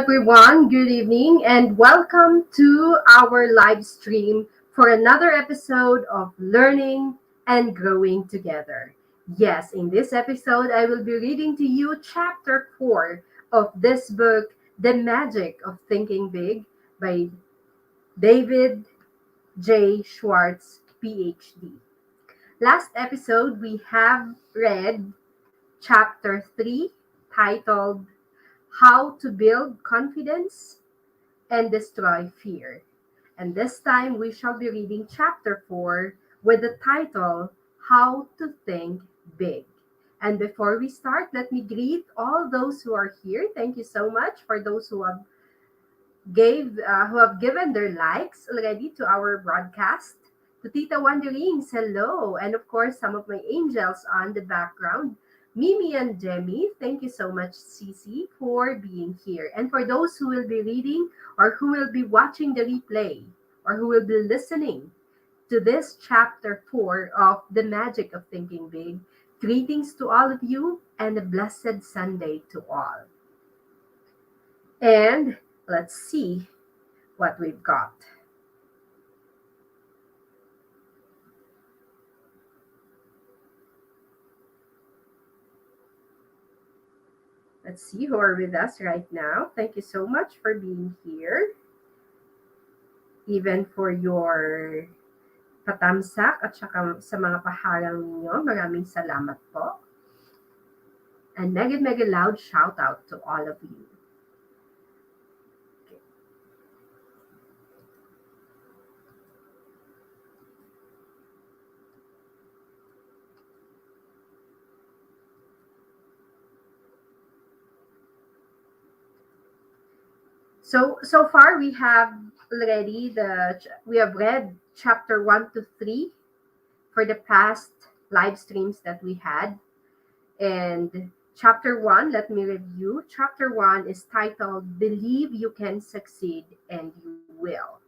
everyone. Good evening and welcome to our live stream for another episode of Learning and Growing Together. Yes, in this episode, I will be reading to you chapter 4 of this book, The Magic of Thinking Big by David Schwartz, Ph.D. Last episode, we have read chapter 3 titled How to Build Confidence and Destroy Fear. And this time we shall be reading chapter 4 with the title How to Think Big. And before we start, let me greet all those who are here. Thank you so much for those who have given their likes already to our broadcast. To Tita Wanderings, hello. And of course, some of my angels on the background. Mimi and Demi, thank you so much, Cece, for being here. And for those who will be reading or who will be watching the replay or who will be listening to this chapter 4 of The Magic of Thinking Big, greetings to all of you and a blessed Sunday to all. And let's see what we've got. Let's see who are with us right now. Thank you so much for being here. Even for your patamsak at saka sa mga paharang ninyo. Maraming salamat po. And mega loud shout out to all of you. So far we have read chapter 1 to 3 for the past live streams that we had. And chapter 1, let me review. Chapter 1 is titled Believe You Can Succeed and You Will.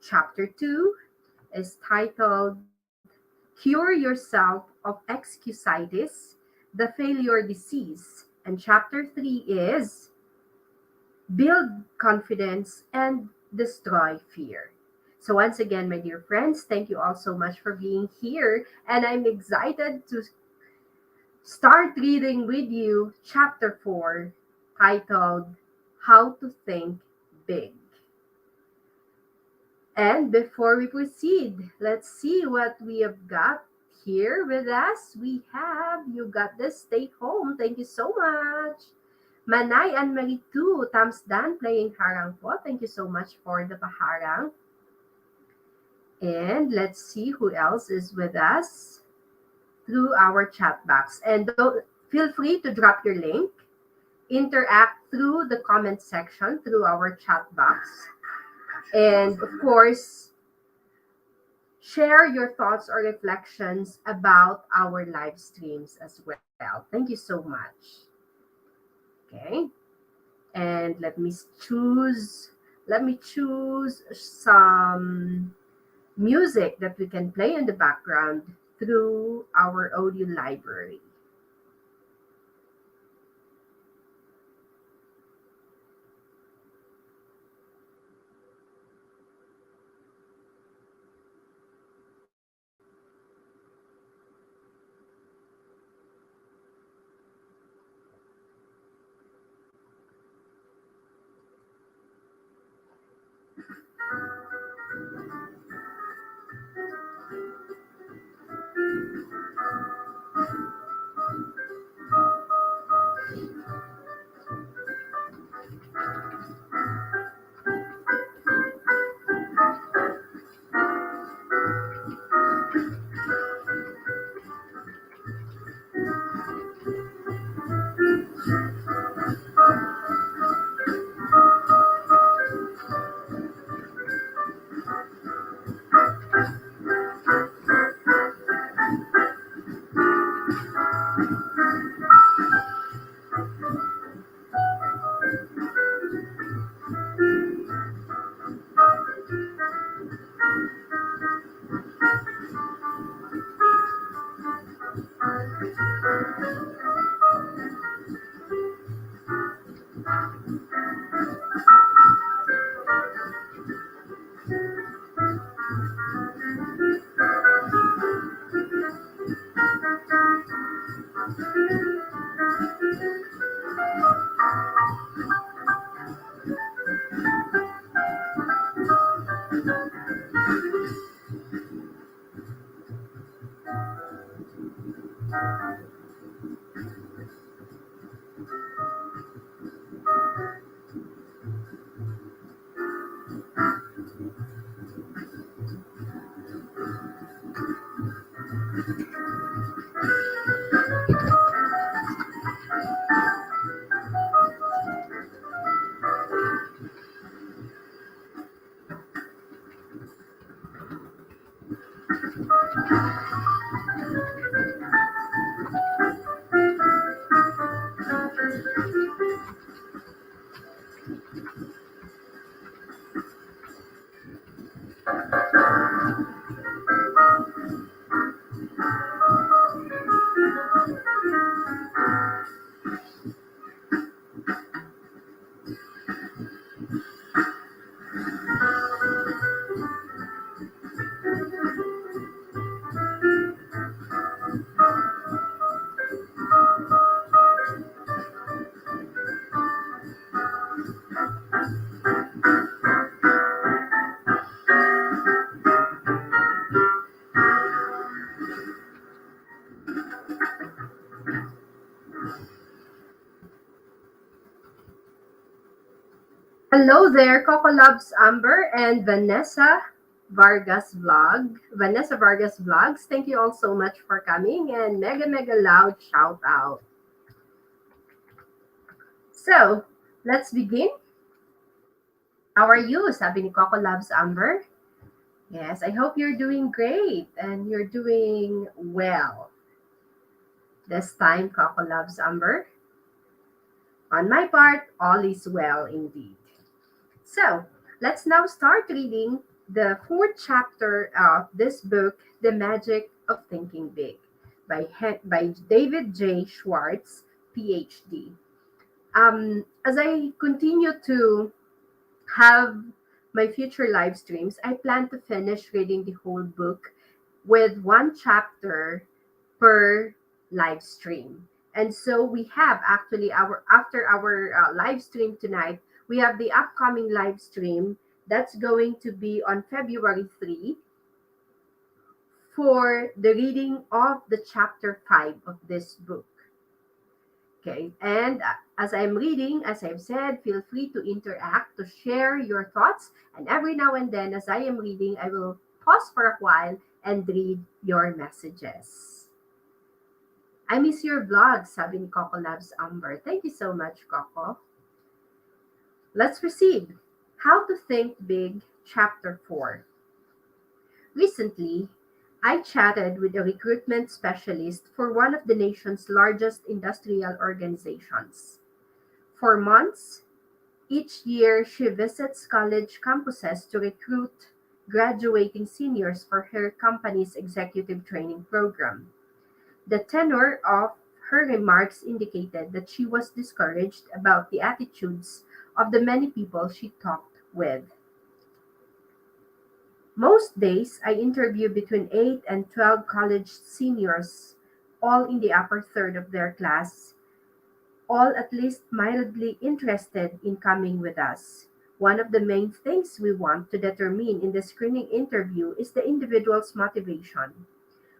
Chapter 2 is titled Cure Yourself of Excusitis, the Failure Disease. And chapter 3 is Build Confidence and Destroy Fear. So once again, my dear friends, thank you all so much for being here. And I'm excited to start reading with you chapter 4 titled How to Think Big. And before we proceed, let's see what we have got here with us. We have You Got This, Stay Home. Thank you so much. Manay and Maritu, Tamsdan playing harang po. Thank you so much for the paharang. And let's see who else is with us through our chat box. And feel free to drop your link, interact through the comment section through our chat box. And of course, share your thoughts or reflections about our live streams as well. Thank you so much. Okay. And let me choose some music that we can play in the background through our audio library. Hello there, Coco Loves Amber and Vanessa Vargas Vlogs. Thank you all so much for coming and mega mega loud shout out. So, let's begin. How are you? Sabi ni Coco Loves Amber. Yes, I hope you're doing great and you're doing well. This time, Coco Loves Amber. On my part, all is well indeed. So, let's now start reading the fourth chapter of this book, The Magic of Thinking Big, by David Schwartz, Ph.D. As I continue to have my future live streams, I plan to finish reading the whole book with one chapter per live stream. And so we have actually our after our live stream tonight, we have the upcoming live stream that's going to be on February 3 for the reading of the chapter 5 of this book. Okay, and as I'm reading, as I've said, feel free to interact, to share your thoughts. And every now and then, as I am reading, I will pause for a while and read your messages. I miss your vlog, sabi ni Coco Loves Amber. Thank you so much, Coco. Let's proceed. How to Think Big, Chapter 4. Recently, I chatted with a recruitment specialist for one of the nation's largest industrial organizations. For months, each year she visits college campuses to recruit graduating seniors for her company's executive training program. The tenor of her remarks indicated that she was discouraged about the attitudes of the many people she talked with. Most days, I interview between 8 and 12 college seniors, all in the upper third of their class, all at least mildly interested in coming with us. One of the main things we want to determine in the screening interview is the individual's motivation.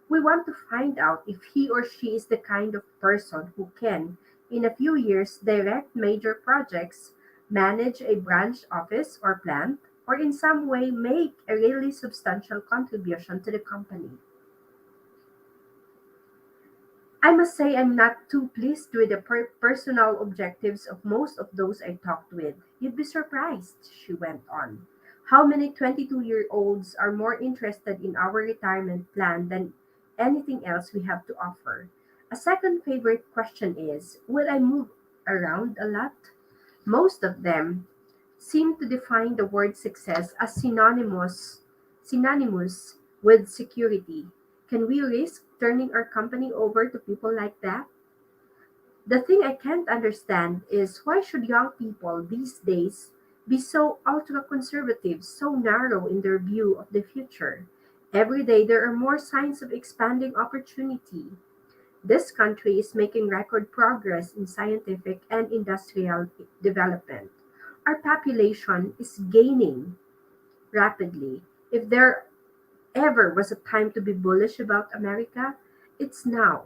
We want to find out if he or she is the kind of person who can, in a few years, direct major projects, manage a branch office or plant, or in some way make a really substantial contribution to the company. I must say I'm not too pleased with the personal objectives of most of those I talked with. You'd be surprised, she went on, how many 22-year-olds are more interested in our retirement plan than anything else we have to offer. A second favorite question is, will I move around a lot? Most of them seem to define the word success as synonymous with security. Can we risk turning our company over to people like that? The thing I can't understand is why should young people these days be so ultra conservative, so narrow in their view of the future? Every day there are more signs of expanding opportunity. This country is making record progress in scientific and industrial development. Our population is gaining rapidly. If there ever was a time to be bullish about America, it's now.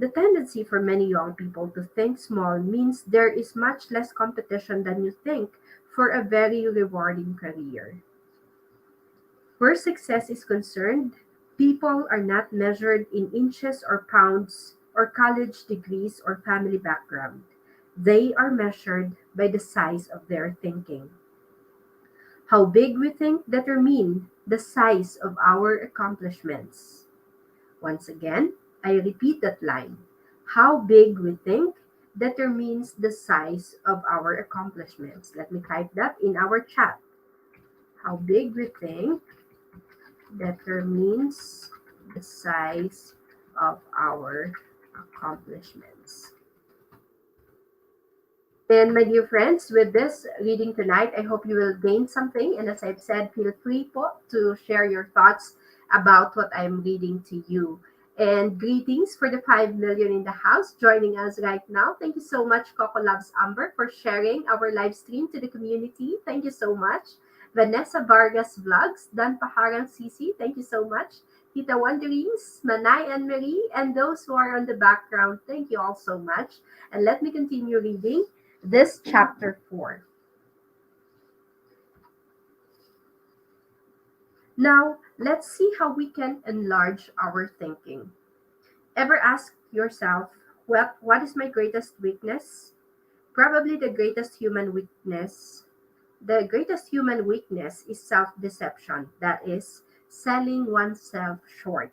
The tendency for many young people to think small means there is much less competition than you think for a very rewarding career. Where success is concerned, people are not measured in inches or pounds or college degrees or family background. They are measured by the size of their thinking. How big we think determine the size of our accomplishments. Once again, I repeat that line. How big we think determines the size of our accomplishments. Let me type that in our chat. How big we think determines the size of our accomplishments. And my dear friends, with this reading tonight, I hope you will gain something. And as I've said, feel free po to share your thoughts about what I'm reading to you. And greetings for the 5 million in the house joining us right now. Thank you so much, Coco Loves Amber, for sharing our live stream to the community. Thank you so much. Vanessa Vargas Vlogs, Dan Paharang Sisi, thank you so much. Tita Wanderings, Manay and Marie, and those who are on the background, thank you all so much. And let me continue reading this chapter 4. Now, let's see how we can enlarge our thinking. Ever ask yourself, what is my greatest weakness? Probably the greatest human weakness. The greatest human weakness is self-deception, that is, selling oneself short.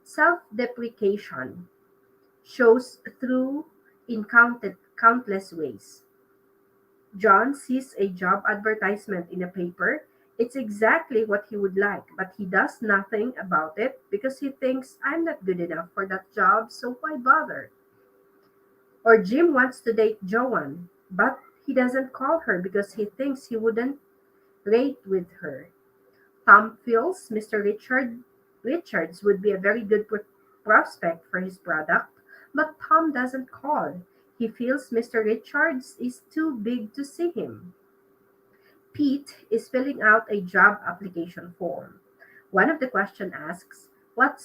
Self-deprecation shows through in countless ways. John sees a job advertisement in a paper. It's exactly what he would like, but he does nothing about it because he thinks I'm not good enough for that job, so why bother? Or Jim wants to date Joanne, but he doesn't call her because he thinks he wouldn't rate with her. Tom feels Mr. Richards would be a very good prospect for his product, but Tom doesn't call. He feels Mr. Richards is too big to see him. Pete is filling out a job application form. One of the questions asks, what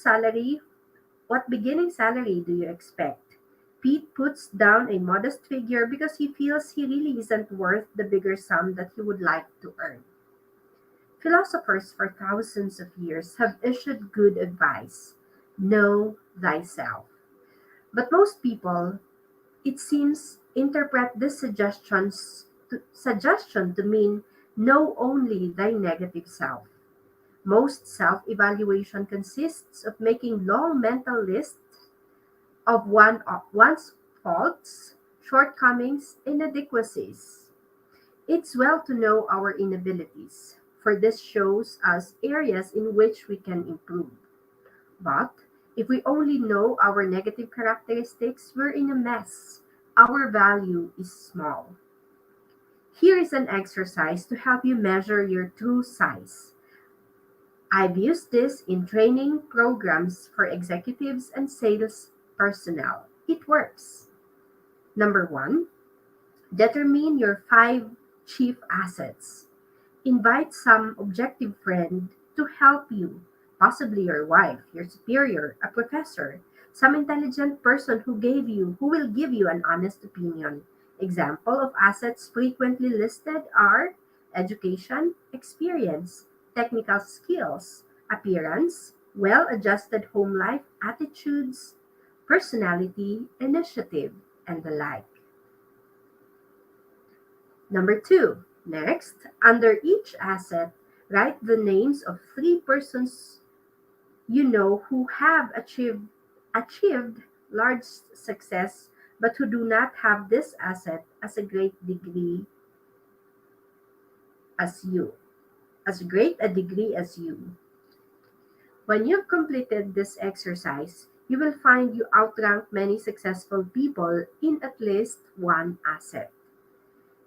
beginning salary do you expect? Pete puts down a modest figure because he feels he really isn't worth the bigger sum that he would like to earn. Philosophers for thousands of years have issued good advice. Know thyself. But most people, it seems, interpret this suggestion to mean know only thy negative self. Most self-evaluation consists of making long mental lists of one's faults, shortcomings, inadequacies. It's well to know our inabilities, for this shows us areas in which we can improve. But if we only know our negative characteristics, we're in a mess. Our value is small. Here is an exercise to help you measure your true size. I've used this in training programs for executives and sales personnel. It works. Number 1, determine your 5 chief assets. Invite some objective friend to help you, possibly your wife, your superior, a professor, some intelligent person who will give you an honest opinion. Example of assets frequently listed are education, experience, technical skills, appearance, well-adjusted home life, attitudes, personality, initiative, and the like. Number 2, next, under each asset, write the names of 3 persons you know who have achieved large success but who do not have this asset as a great degree as you, as great a degree as you. When you've completed this exercise, you will find you outrank many successful people in at least one asset.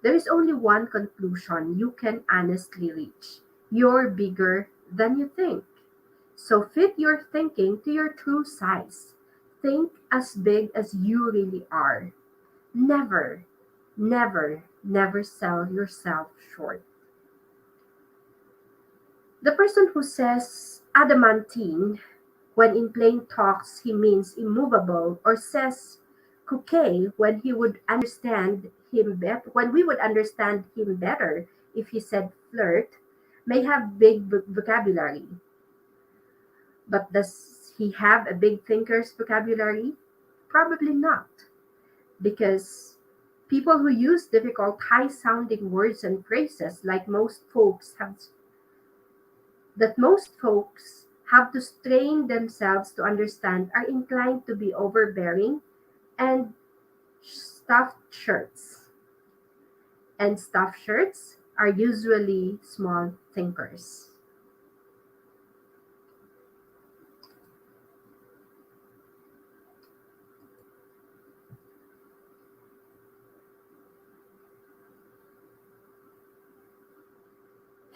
There is only one conclusion you can honestly reach. You're bigger than you think. So fit your thinking to your true size. Think as big as you really are. Never, never sell yourself short. The person who says adamantine when in plain talks he means immovable, or says "coquet" when we would understand him better if he said "flirt," may have big vocabulary. But does he have a big thinker's vocabulary? Probably not, because people who use difficult, high sounding words and phrases most folks have to strain themselves to understand are inclined to be overbearing and stuffed shirts. And stuffed shirts are usually small thinkers.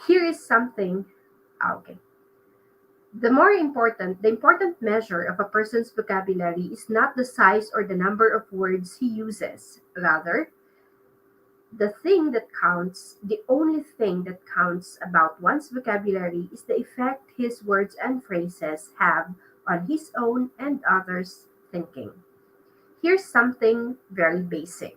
Here is something. Okay. The important measure of a person's vocabulary is not the size or the number of words he uses. Rather, the only thing that counts about one's vocabulary is the effect his words and phrases have on his own and others' thinking. Here's something very basic.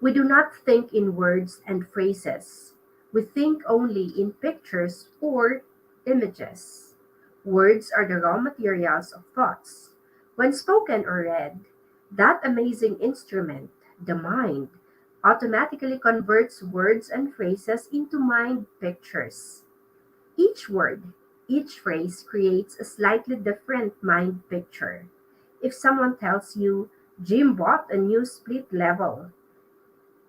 We do not think in words and phrases. We think only in pictures or images. Words are the raw materials of thoughts. When spoken or read, that amazing instrument, the mind, automatically converts words and phrases into mind pictures. Each word, each phrase creates a slightly different mind picture. If someone tells you, Jim bought a new split level,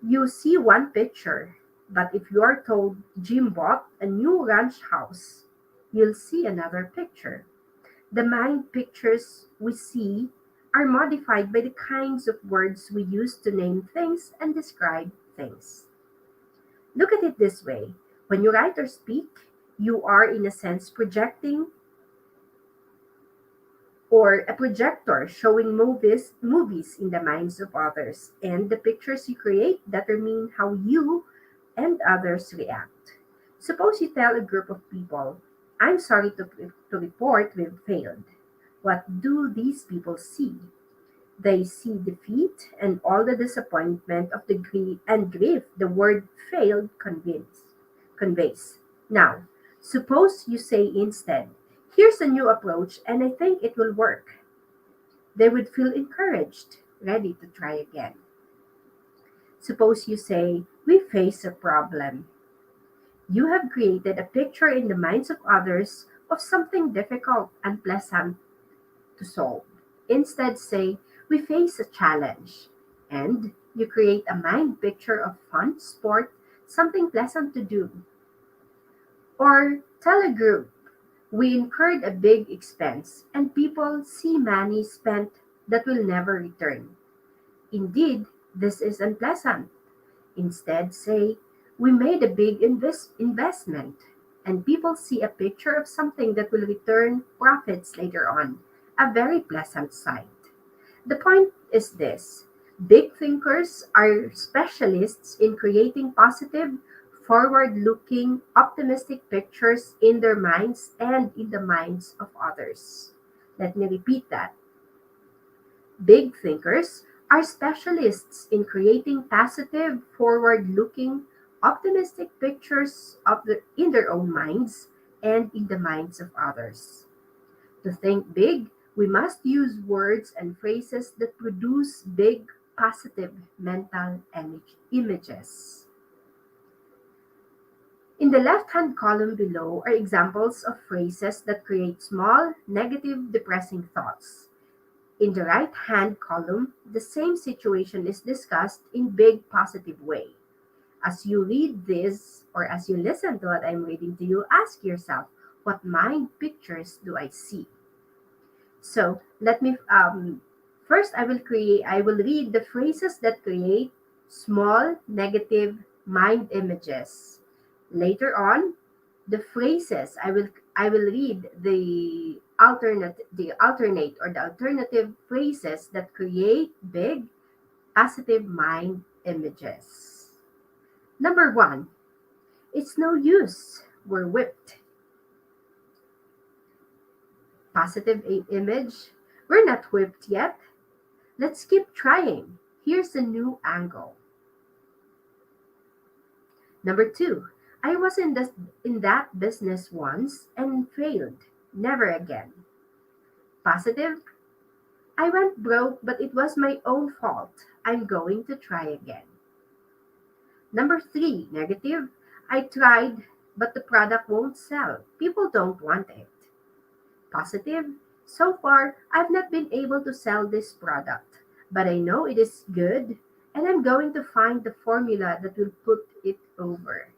you see one picture, but if you are told Jim bought a new ranch house, you'll see another picture. The mind pictures we see are modified by the kinds of words we use to name things and describe things. Look at it this way: when you write or speak, you are, in a sense, projecting or a projector showing movies in the minds of others, and the pictures you create determine how you and others react. Suppose you tell a group of people, "I'm sorry to report we've failed." What do these people see? They see defeat and all the disappointment of the grief the word failed conveys. Now, suppose you say instead, "Here's a new approach and I think it will work." They would feel encouraged, ready to try again. Suppose you say, "We face a problem." You have created a picture in the minds of others of something difficult, unpleasant to solve. Instead, say, "We face a challenge." And you create a mind picture of fun, sport, something pleasant to do. Or tell a group, "We incurred a big expense," and people see money spent that will never return. Indeed, this is unpleasant. Instead, say, "We made a big investment," and people see a picture of something that will return profits later on, a very pleasant sight. The point is this: big thinkers are specialists in creating positive, forward looking, optimistic pictures in their minds and in the minds of others. Let me repeat that. Big thinkers are specialists in creating positive, forward looking, optimistic pictures in their own minds and in the minds of others. To think big, we must use words and phrases that produce big, positive mental images. In the left-hand column below are examples of phrases that create small, negative, depressing thoughts. In the right-hand column, the same situation is discussed in big, positive way. As you read this, or as you listen to what I'm reading to you, ask yourself, what mind pictures do I see? So let me first I will read the phrases that create small negative mind images. Later on, the phrases I will read the alternative phrases that create big positive mind images. Number one, "It's no use, we're whipped." Positive image. We're not whipped yet. Let's keep trying. Here's a new angle. Number two, I was in that business once and failed. Never again. Positive, I went broke, but it was my own fault. I'm going to try again. Number three, negative, I tried, but the product won't sell. People don't want it. Positive, so far, I've not been able to sell this product, but I know it is good, and I'm going to find the formula that will put it over.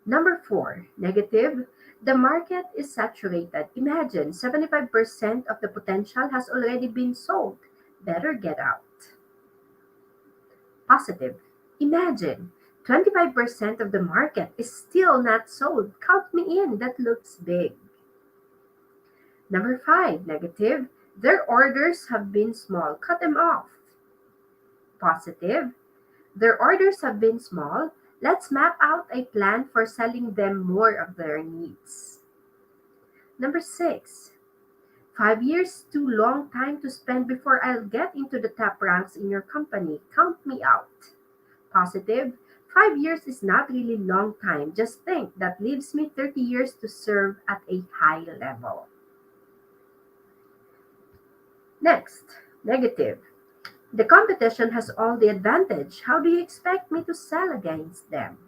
Number four, negative. The market is saturated. Imagine 75% of the potential has already been sold. Better get out. Positive. Imagine 25% of the market is still not sold. Count me in. That looks big. Number five, negative. Their orders have been small. Cut them off. Positive. Their orders have been small. Let's map out a plan for selling them more of their needs. Number six, 5 years too long time to spend before I'll get into the top ranks in your company. Count me out. Positive, 5 years is not really long time. Just think that leaves me 30 years to serve at a high level. Next, negative. The competition has all the advantage. How do you expect me to sell against them?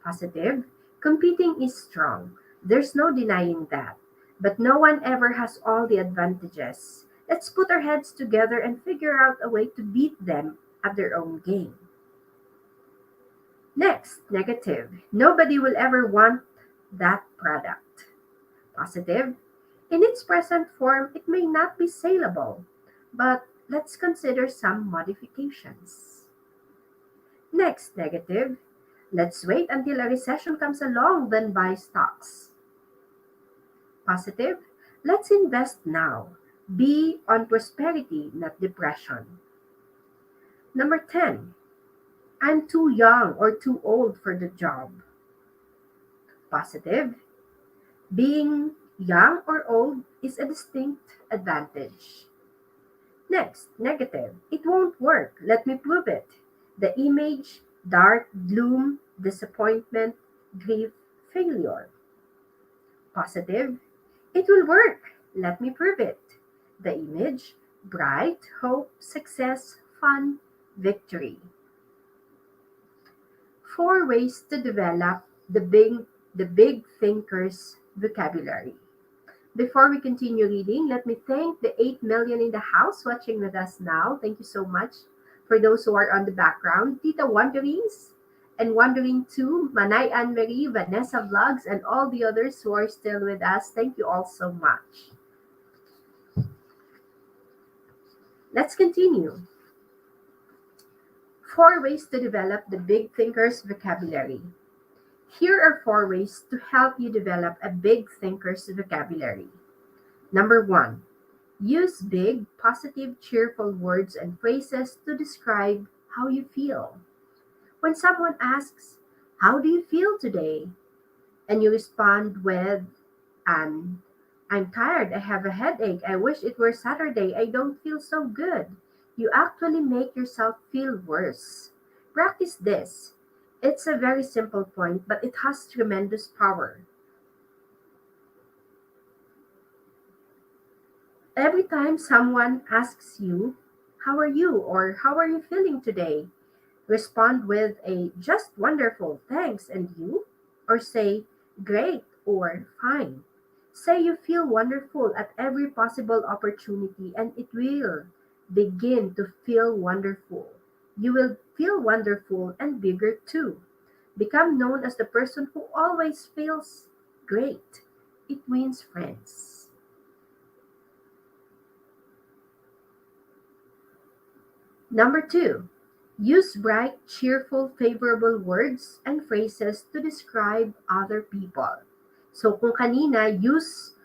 Positive. Competing is strong. There's no denying that. But no one ever has all the advantages. Let's put our heads together and figure out a way to beat them at their own game. Next, negative. Nobody will ever want that product. Positive. In its present form, it may not be saleable, but let's consider some modifications. Next, negative. Let's wait until a recession comes along, then buy stocks. Positive. Let's invest now. Be on prosperity, not depression. Number 10. I'm too young or too old for the job. Positive. Being young or old is a distinct advantage. Next, negative. It won't work. Let me prove it. The image, dark, gloom, disappointment, grief, failure. Positive. It will work. Let me prove it. The image, bright, hope, success, fun, victory. Four ways to develop the big thinker's vocabulary. Before we continue reading, let me thank the 8 million in the house watching with us now. Thank you so much. For those who are on the background, Tita Wanderings and Wandering 2, Manay Anne Marie, Vanessa Vlogs, and all the others who are still with us. Thank you all so much. Let's continue. Four ways to develop the big thinker's vocabulary. Here are four ways to help you develop a big thinker's vocabulary. Number one, use big, positive, cheerful words and phrases to describe how you feel. When someone asks, how do you feel today? And you respond with, an, I'm tired, I have a headache, I wish it were Saturday, I don't feel so good. You actually make yourself feel worse. Practice this. It's a very simple point, but it has tremendous power. Every time someone asks you, how are you or how are you feeling today? Respond with a just wonderful, thanks, and you? Or say, great or fine. Say you feel wonderful at every possible opportunity and it will begin to feel wonderful. You will feel wonderful and bigger too. Become known as the person who always feels great. It wins friends. Number two, use bright, cheerful, favorable words and phrases to describe other people. So kung kanina, use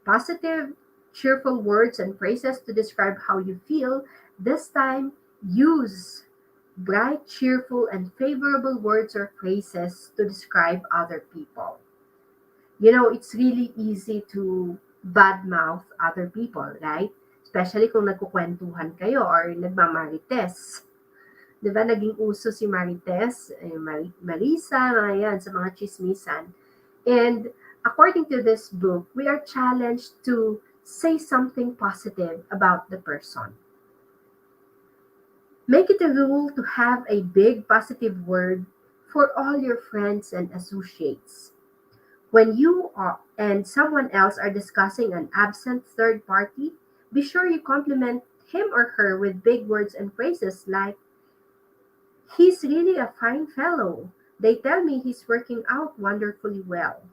positive, cheerful words and phrases to describe how you feel. This time, use Bright, cheerful, and favorable words or phrases to describe other people. It's really easy to badmouth other people, right? Especially kung nagkukwentuhan kayo or nagmamarites. Di ba, naging uso si Marites, Marisa, mga yan, sa mga chismisan. And according to this book, we are challenged to say something positive about the person. Make it a rule to have a big positive word for all your friends and associates. When you and someone else are discussing an absent third party, be sure you compliment him or her with big words and phrases like, "He's really a fine fellow. They tell me he's working out wonderfully well."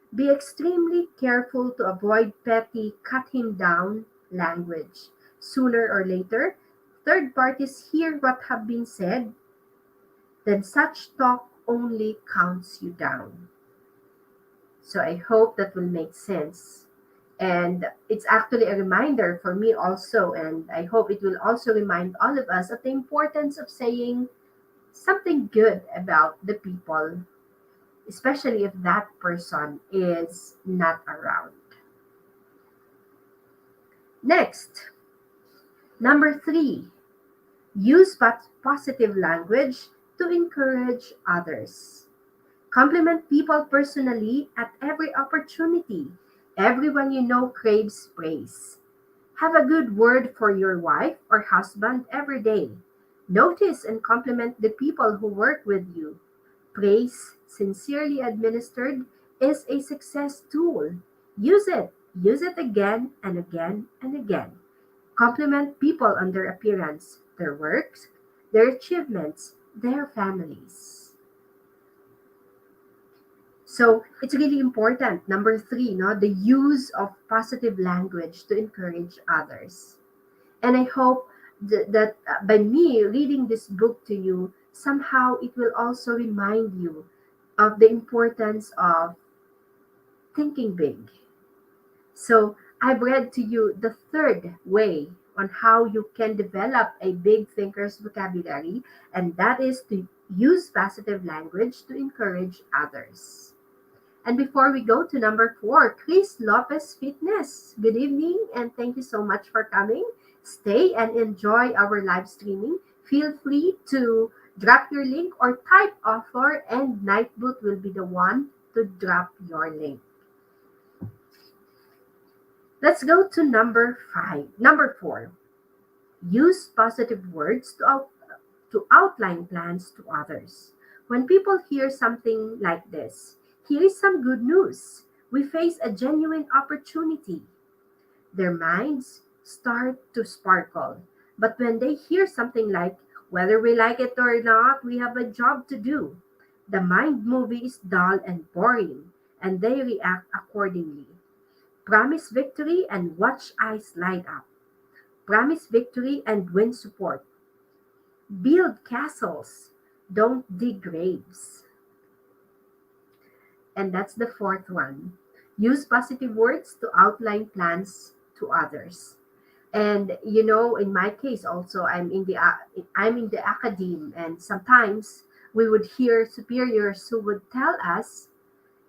Be extremely careful to avoid petty cut him down language. Sooner or later, third parties hear what have been said, then such talk only counts you down. So I hope that will make sense. And it's actually a reminder for me also, and I hope it will also remind all of us of the importance of saying something good about the people, especially if that person is not around. Next, number three, use positive language to encourage others. Compliment people personally at every opportunity. Everyone you know craves praise. Have a good word for your wife or husband every day. Notice and compliment the people who work with you. Praise, sincerely administered, is a success tool. Use it. Use it again and again and again. Compliment people on their appearance, their works, their achievements, their families. So it's really important. Number three, no, the use of positive language to encourage others. And I hope that by me reading this book to you, somehow it will also remind you of the importance of thinking big. So I've read to you the third way on how you can develop a big thinker's vocabulary, and that is to use positive language to encourage others. And before we go to number four, Chris Lopez Fitness. Good evening and thank you so much for coming. Stay and enjoy our live streaming. Feel free to drop your link or type offer, and Nightboot will be the one to drop your link. Let's go to number five. Number four, use positive words to outline plans to others. When people hear something like this, here is some good news. We face a genuine opportunity. Their minds start to sparkle. But when they hear something like, whether we like it or not, we have a job to do, the mind movie is dull and boring, and they react accordingly. Promise victory and watch eyes light up. Promise victory and win support. Build castles, don't dig graves. And that's the fourth one. Use positive words to outline plans to others. And in my case also, I'm in the academe, and sometimes we would hear superiors who would tell us,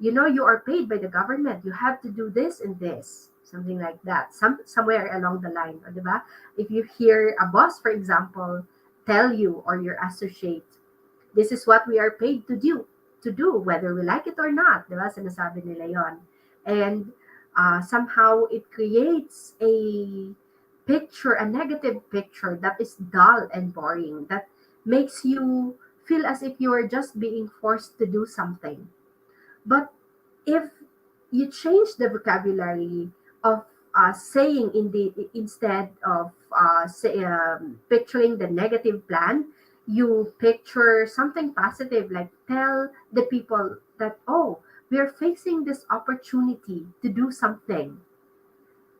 you are paid by the government, you have to do this and this, something like that, somewhere along the line, or diba? If you hear a boss, for example, tell you or your associate, this is what we are paid to do, whether we like it or not, diba? Sinasabi nila yon. And somehow it creates a negative picture that is dull and boring, that makes you feel as if you are just being forced to do something. But if you change the vocabulary of saying instead of picturing the negative plan, you picture something positive, like tell the people that, oh, we are facing this opportunity to do something.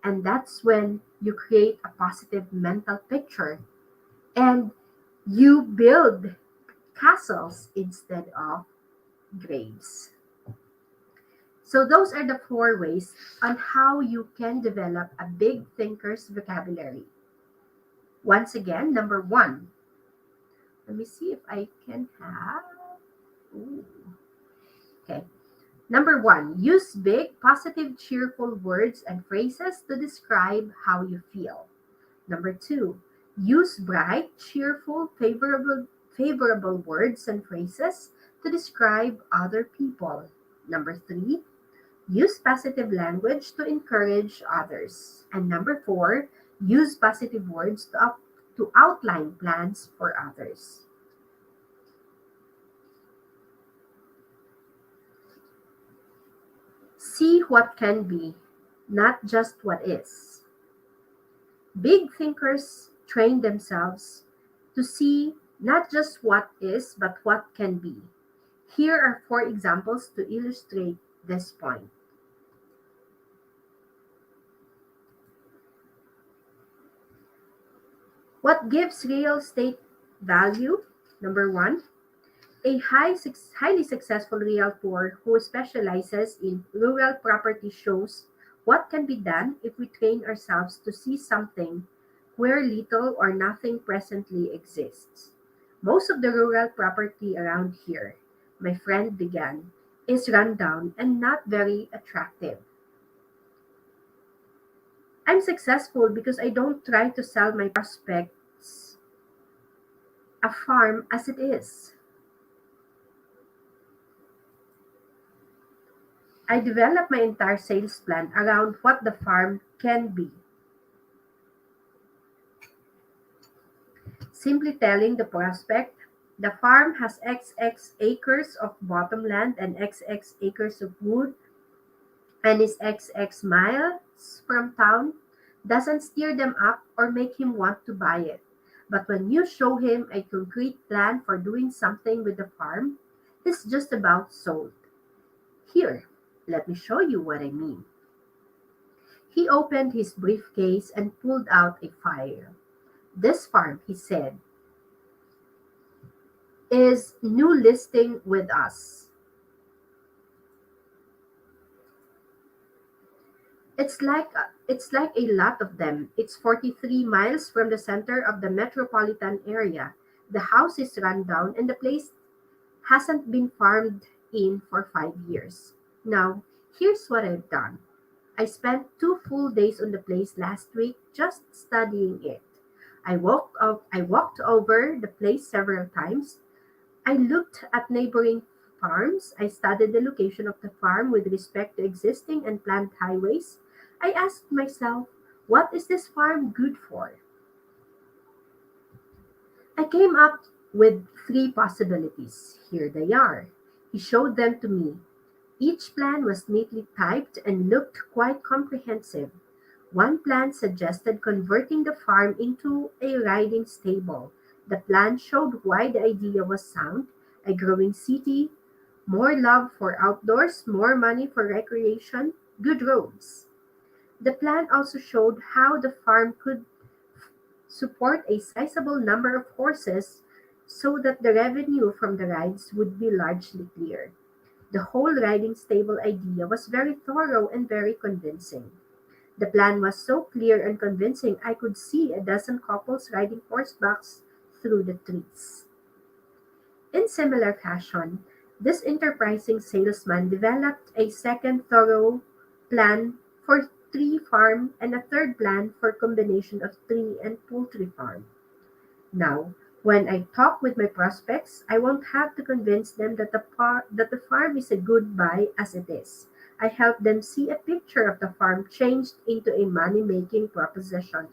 And that's when you create a positive mental picture, and you build castles instead of graves. So those are the four ways on how you can develop a big thinker's vocabulary. Once again, number one, Let me see if I can have. Ooh. Okay. Number one, use big, positive, cheerful words and phrases to describe how you feel. Number two, use bright, cheerful, favorable words and phrases to describe other people. Number three, use positive language to encourage others. And number four, use positive words to outline plans for others. See what can be, not just what is. Big thinkers train themselves to see not just what is, but what can be. Here are four examples to illustrate this point. What gives real estate value? Number one, a highly successful realtor who specializes in rural property shows what can be done if we train ourselves to see something where little or nothing presently exists. Most of the rural property around here, my friend began, is run down and not very attractive. I'm successful because I don't try to sell my prospects a farm as it is. I develop my entire sales plan around what the farm can be. Simply telling the prospect, the farm has XX acres of bottomland and XX acres of wood and is XX miles from town doesn't steer them up or make him want to buy it. But when you show him a concrete plan for doing something with the farm, he's just about sold. Here, let me show you what I mean. He opened his briefcase and pulled out a file. This farm, he said, is new listing with us. It's like a lot of them. It's 43 miles from the center of the metropolitan area. The house is run down and the place hasn't been farmed in for 5 years. Now, here's what I've done. I spent 2 full days on the place last week just studying it. I walked over the place several times. I looked at neighboring farms. I studied the location of the farm with respect to existing and planned highways. I asked myself, what is this farm good for? I came up with three possibilities. Here they are. He showed them to me. Each plan was neatly typed and looked quite comprehensive. One plan suggested converting the farm into a riding stable. The plan showed why the idea was sound: a growing city, more love for outdoors, more money for recreation, good roads. The plan also showed how the farm could support a sizable number of horses so that the revenue from the rides would be largely clear. The whole riding stable idea was very thorough and very convincing. The plan was so clear and convincing I could see a dozen couples riding horsebacks through the trees. In similar fashion, this enterprising salesman developed a second thorough plan for tree farm and a third plan for combination of tree and poultry farm. Now, when I talk with my prospects, I won't have to convince them that the farm is a good buy as it is. I help them see a picture of the farm changed into a money-making proposition.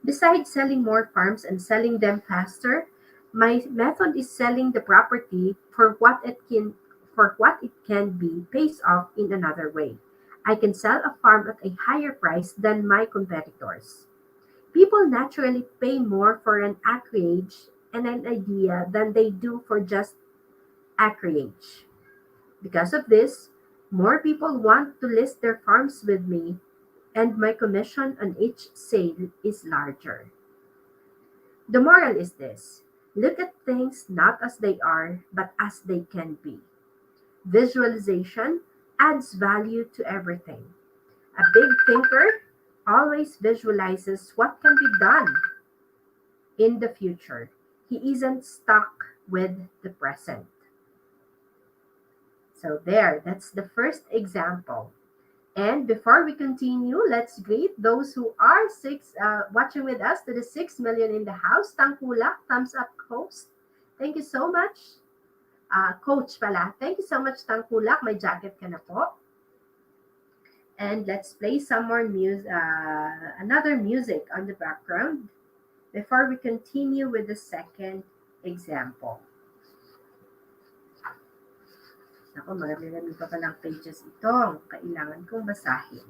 Besides selling more farms and selling them faster, my method is selling the property for what it can be pays off in another way. I can sell a farm at a higher price than my competitors. People naturally pay more for an acreage and an idea than they do for just acreage. Because of this, more people want to list their farms with me, and my commission on each sale is larger. The moral is this: look at things not as they are, but as they can be. Visualization adds value to everything. A big thinker always visualizes what can be done in the future. He isn't stuck with the present. So, there, that's the first example. And before we continue, let's greet those who are watching with us to the 6 million in the house. Tangkulak, thumbs up, host. Thank you so much. Coach pala. Thank you so much, Tangkulak. May jacket ka na po. And let's play some more music, another music on the background before we continue with the second example. Ako, marami pa palang pages itong kailangan kong basahin.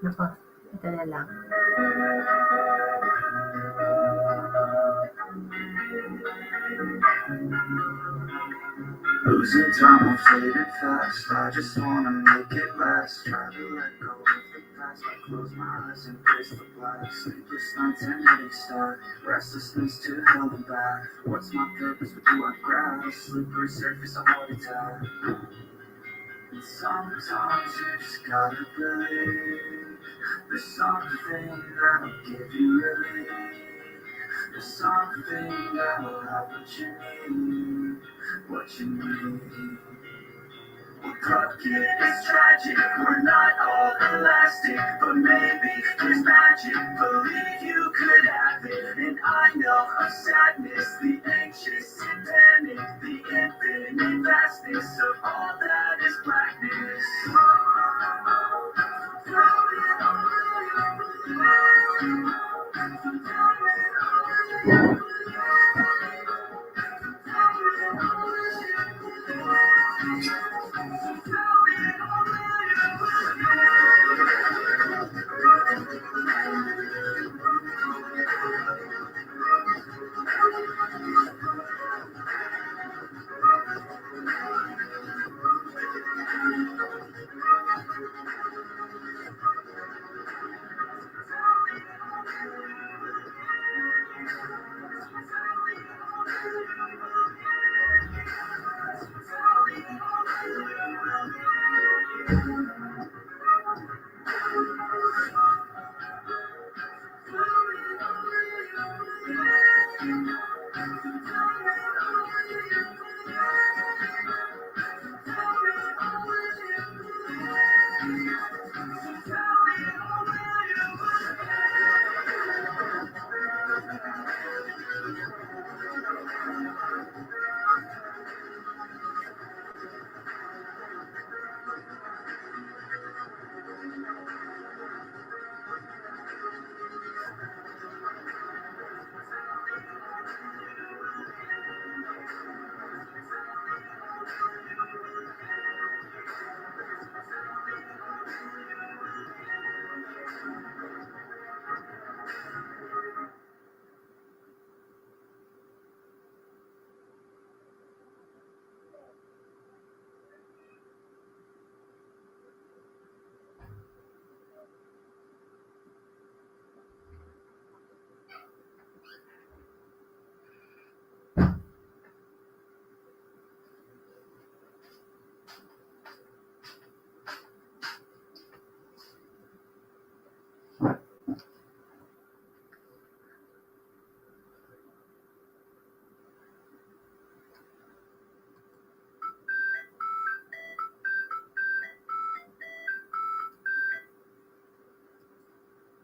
Nako, ito na lang. Losing time, I'm fading fast. I just wanna make it last. Try to let go of the past. I close my eyes and face the blast. Sleepless nights and headache start. Restlessness to hell and back. What's my purpose? What do I grab? Slippery surface, a heart attack. And sometimes you just gotta believe there's something that'll give you relief. There's something that'll have what you need. Fuck it, it's tragic, we're not all elastic, but maybe there's magic, believe you could have it, and I know of sadness, the anxious and panic, the infinite vastness of all that is blackness.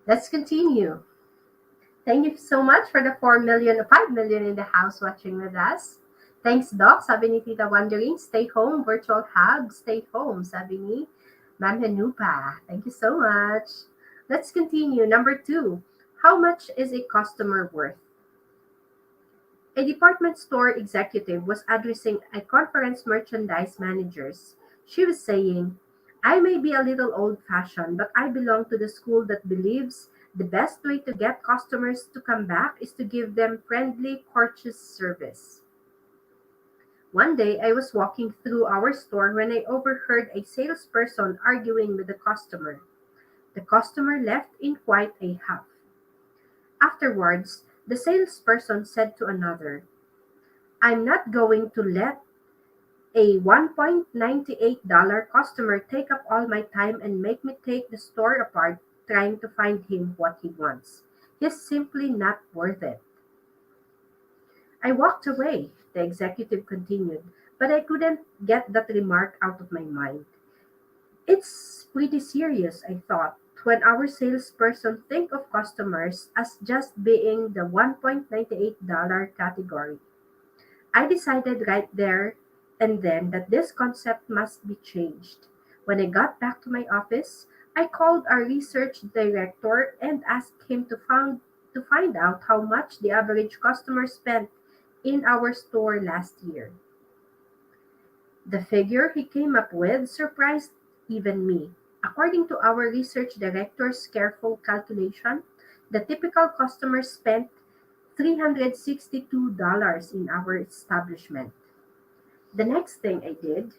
Let's continue. Thank you so much for the 4 million, 5 million in the house watching with us. Thanks, Doc. Sabi ni Tita Wondering, stay home, virtual hub, stay home. Sabi ni Ma'am Hanupa. Thank you so much. Let's continue. Number 2, how much is a customer worth? A department store executive was addressing a conference merchandise managers. She was saying, I may be a little old fashioned, but I belong to the school that believes the best way to get customers to come back is to give them friendly, courteous service. One day I was walking through our store when I overheard a salesperson arguing with a customer. The customer left in quite a huff. Afterwards, the salesperson said to another, I'm not going to let a $1.98 customer take up all my time and make me take the store apart trying to find him what he wants. He's simply not worth it. I walked away, the executive continued, but I couldn't get that remark out of my mind. It's pretty serious, I thought, when our salesperson think of customers as just being the $1.98 category. I decided right there and then that this concept must be changed. When I got back to my office, I called our research director and asked him to find out how much the average customer spent in our store last year. The figure he came up with surprised even me. According to our research director's careful calculation, the typical customer spent $362 in our establishment. The next thing I did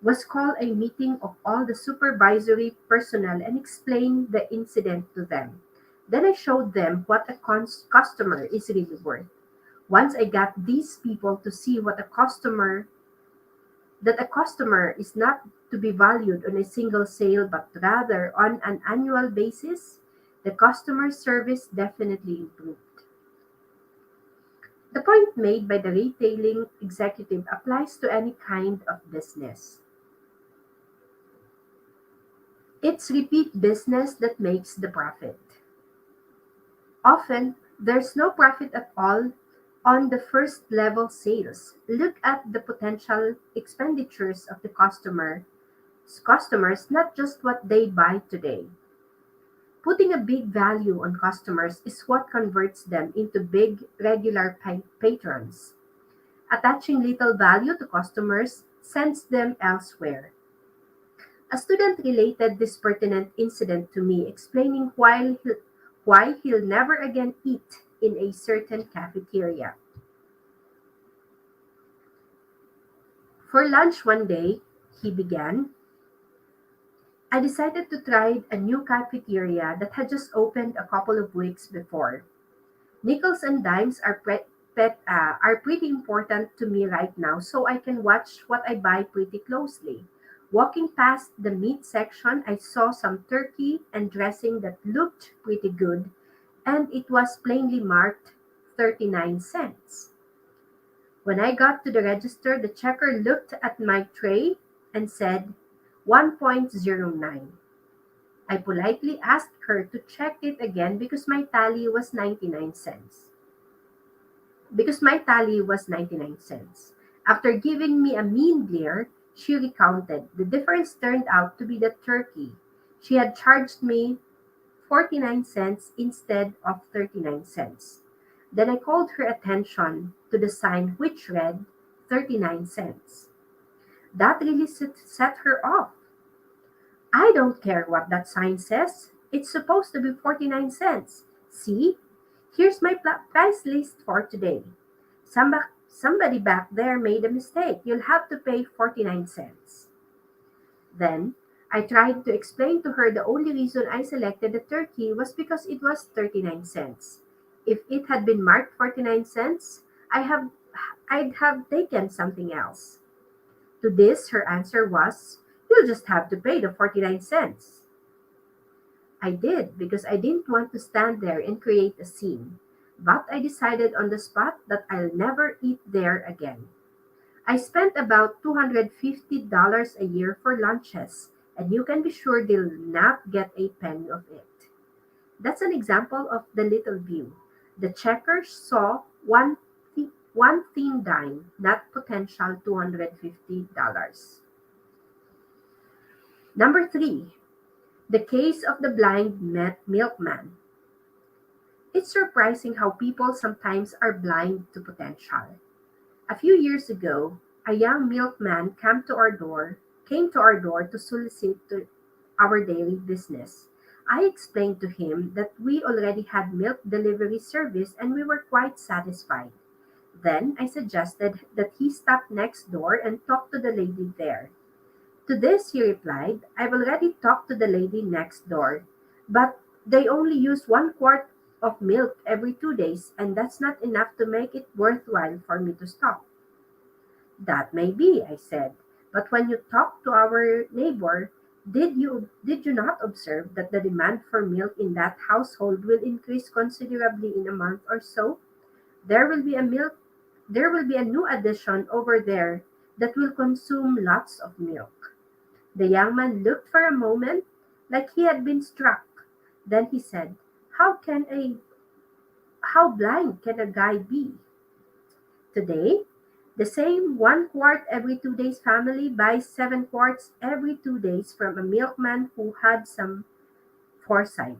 was call a meeting of all the supervisory personnel and explain the incident to them. Then I showed them what a customer is really worth. Once I got these people to see what a customer that a customer is not to be valued on a single sale but rather on an annual basis, the customer service definitely improved. The point made by the retailing executive applies to any kind of business. It's repeat business that makes the profit. Often, there's no profit at all on the first level sales. Look at the potential expenditures of the customers, not just what they buy today. Putting a big value on customers is what converts them into big regular patrons. Attaching little value to customers sends them elsewhere. A student related this pertinent incident to me, explaining why he'll never again eat in a certain cafeteria. For lunch one day, he began, I decided to try a new cafeteria that had just opened a couple of weeks before. Nickels and dimes are pretty important to me right now, so I can watch what I buy pretty closely. Walking past the meat section, I saw some turkey and dressing that looked pretty good, and it was plainly marked 39 cents. When I got to the register, the checker looked at my tray and said 1.09. I politely asked her to check it again because my tally was 99 cents. After giving me a mean glare, she recounted. The difference turned out to be the turkey. She had charged me 49 cents instead of 39 cents. Then I called her attention to the sign which read 39 cents. That really set her off. I don't care what that sign says. It's supposed to be 49 cents. See? Here's my price list for today. Somebody back there made a mistake. You'll have to pay 49 cents. Then, I tried to explain to her the only reason I selected the turkey was because it was 39 cents. If it had been marked 49 cents, I'd have taken something else. To this, her answer was, you'll just have to pay the 49 cents. I did because I didn't want to stand there and create a scene. But I decided on the spot that I'll never eat there again. I spent about $250 a year for lunches, and you can be sure they'll not get a penny of it. That's an example of the little view. The checker saw one thin dime, not potential $250. Number three, the case of the blind milkman. It's surprising how people sometimes are blind to potential. A few years ago, a young milkman came to our door to solicit our daily business. I explained to him that we already had milk delivery service and we were quite satisfied. Then I suggested that he stop next door and talk to the lady there. To this he replied, I've already talked to the lady next door, but they only use 1 quart of milk every 2 days, and that's not enough to make it worthwhile for me to stop. That may be, I said, but when you talk to our neighbor, did you not observe that the demand for milk in that household will increase considerably in a month or so? There will be a milk there will be a new addition over there that will consume lots of milk. The young man looked for a moment like he had been struck. Then he said, How can a how blind can a guy be? Today, the same 1 quart every 2 days family buys 7 quarts every 2 days from a milkman who had some foresight.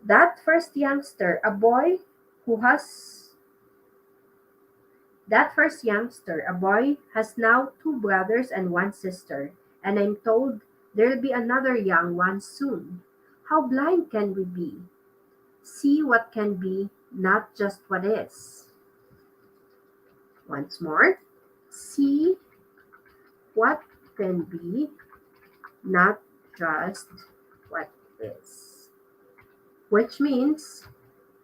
That first youngster, a boy who has That first youngster, a boy, has now 2 brothers and 1 sister, and I'm told there'll be another young one soon. How blind can we be? See what can be, not just what is. Once more, see what can be, not just what is. Which means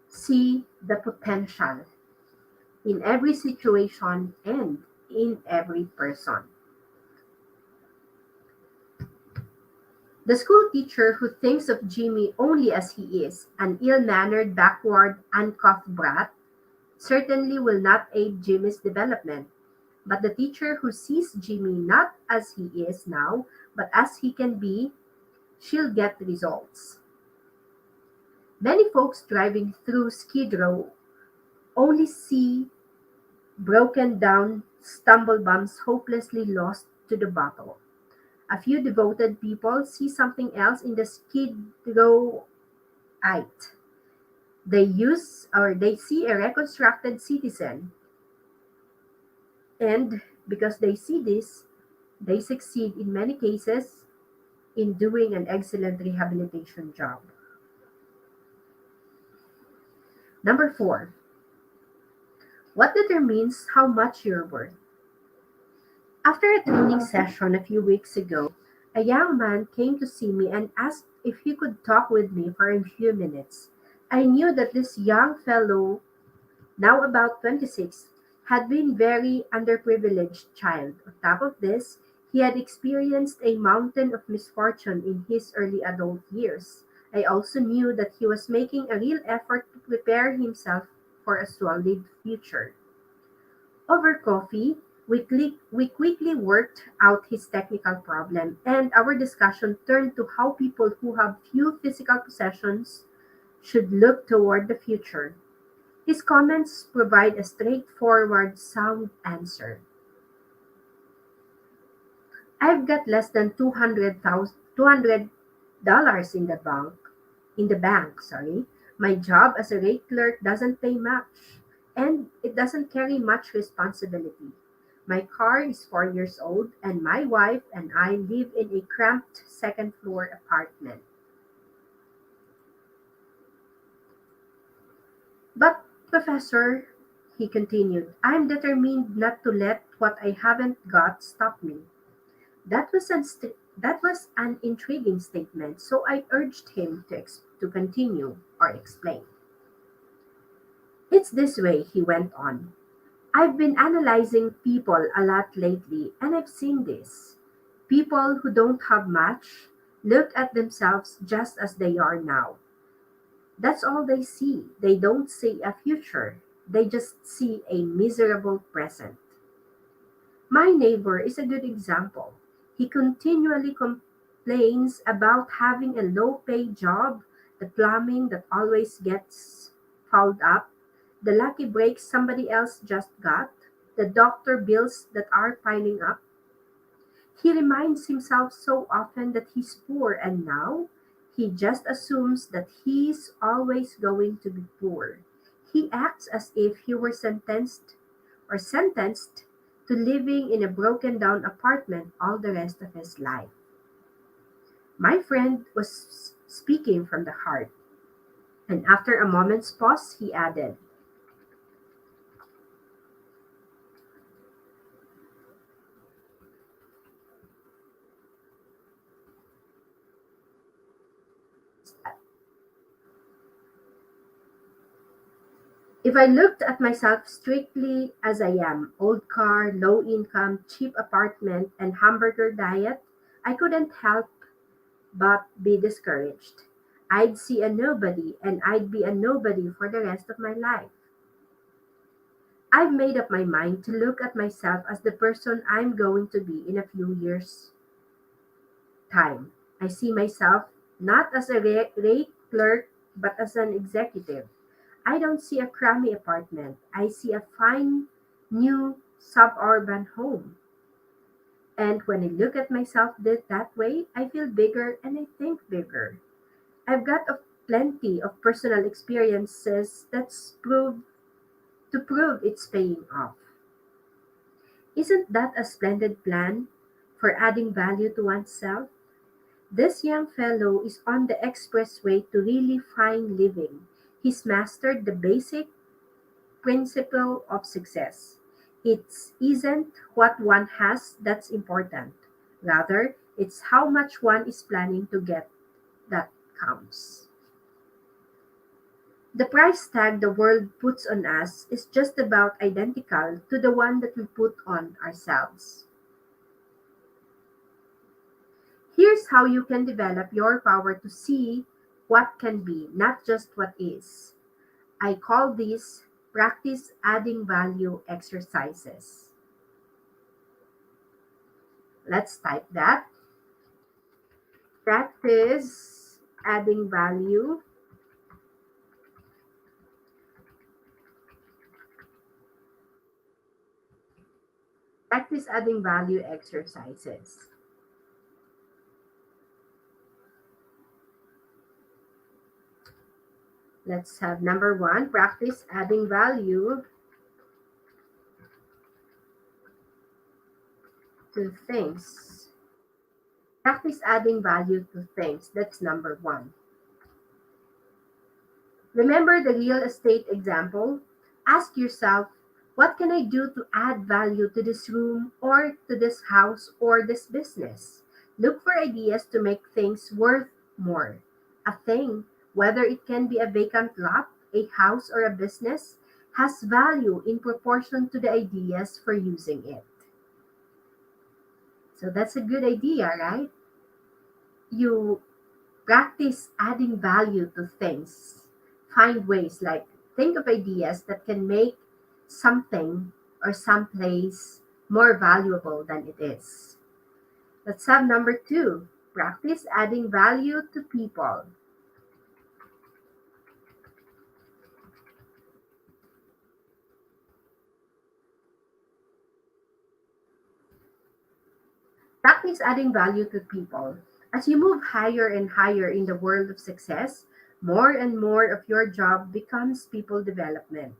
see the potential in every situation and in every person. The school teacher who thinks of Jimmy only as he is, an ill-mannered, backward, uncouth brat, certainly will not aid Jimmy's development. But the teacher who sees Jimmy not as he is now, but as he can be, she'll get results. Many folks driving through Skid Row only see broken down stumble bums hopelessly lost to the battle. A few devoted people see something else in the Skid Rowite. They see a reconstructed citizen, and because they see this, they succeed in many cases in doing an excellent rehabilitation job. Number 4, what determines how much you're worth? After a training session a few weeks ago, a young man came to see me and asked if he could talk with me for a few minutes. I knew that this young fellow, now about 26, had been very underprivileged child. On top of this, he had experienced a mountain of misfortune in his early adult years. I also knew that he was making a real effort to prepare himself for a solid future. Over coffee, we quickly worked out his technical problem, and our discussion turned to how people who have few physical possessions should look toward the future. His comments provide a straightforward, sound answer. I've got less than $200 in the bank, sorry. My job as a rate clerk doesn't pay much, and it doesn't carry much responsibility. My car is 4 years old, and my wife and I live in a cramped second floor apartment. But, Professor, he continued, I'm determined not to let what I haven't got stop me. That was an intriguing statement, so I urged him to continue or explain. It's this way, he went on. I've been analyzing people a lot lately, and I've seen this. People who don't have much look at themselves just as they are now. That's all they see. They don't see a future. They just see a miserable present. My neighbor is a good example. He continually complains about having a low paid job, the plumbing that always gets fouled up, the lucky breaks somebody else just got, the doctor bills that are piling up. He reminds himself so often that he's poor and now He just assumes that he's always going to be poor. He acts as if he were sentenced to living in a broken down apartment all the rest of his life. My friend was speaking from the heart, and after a moment's pause, he added, if I looked at myself strictly as I am, old car, low income, cheap apartment, and hamburger diet, I couldn't help but be discouraged. I'd see a nobody, and I'd be a nobody for the rest of my life. I've made up my mind to look at myself as the person I'm going to be in a few years' time. I see myself not as a rate clerk, but as an executive. I don't see a crummy apartment. I see a fine, new, suburban home. And when I look at myself that way, I feel bigger and I think bigger. I've got plenty of personal experiences to prove it's paying off. Isn't that a splendid plan for adding value to oneself? This young fellow is on the expressway to really fine living. He's mastered the basic principle of success. It isn't what one has that's important. Rather, it's how much one is planning to get that counts. The price tag the world puts on us is just about identical to the one that we put on ourselves. Here's how you can develop your power to see what can be, not just what is. I call these practice adding value exercises. Let's type that. Practice adding value. Practice adding value exercises. Let's have number one, practice adding value to things. Practice adding value to things. That's number one. Remember the real estate example? Ask yourself, what can I do to add value to this room or to this house or this business? Look for ideas to make things worth more. A thing, whether it can be a vacant lot, a house, or a business, has value in proportion to the ideas for using it. So that's a good idea, right? You practice adding value to things. Find ways like think of ideas that can make something or some place more valuable than it is. Let's have number two. Practice adding value to people. Practice adding value to people. As you move higher and higher in the world of success, more and more of your job becomes people development.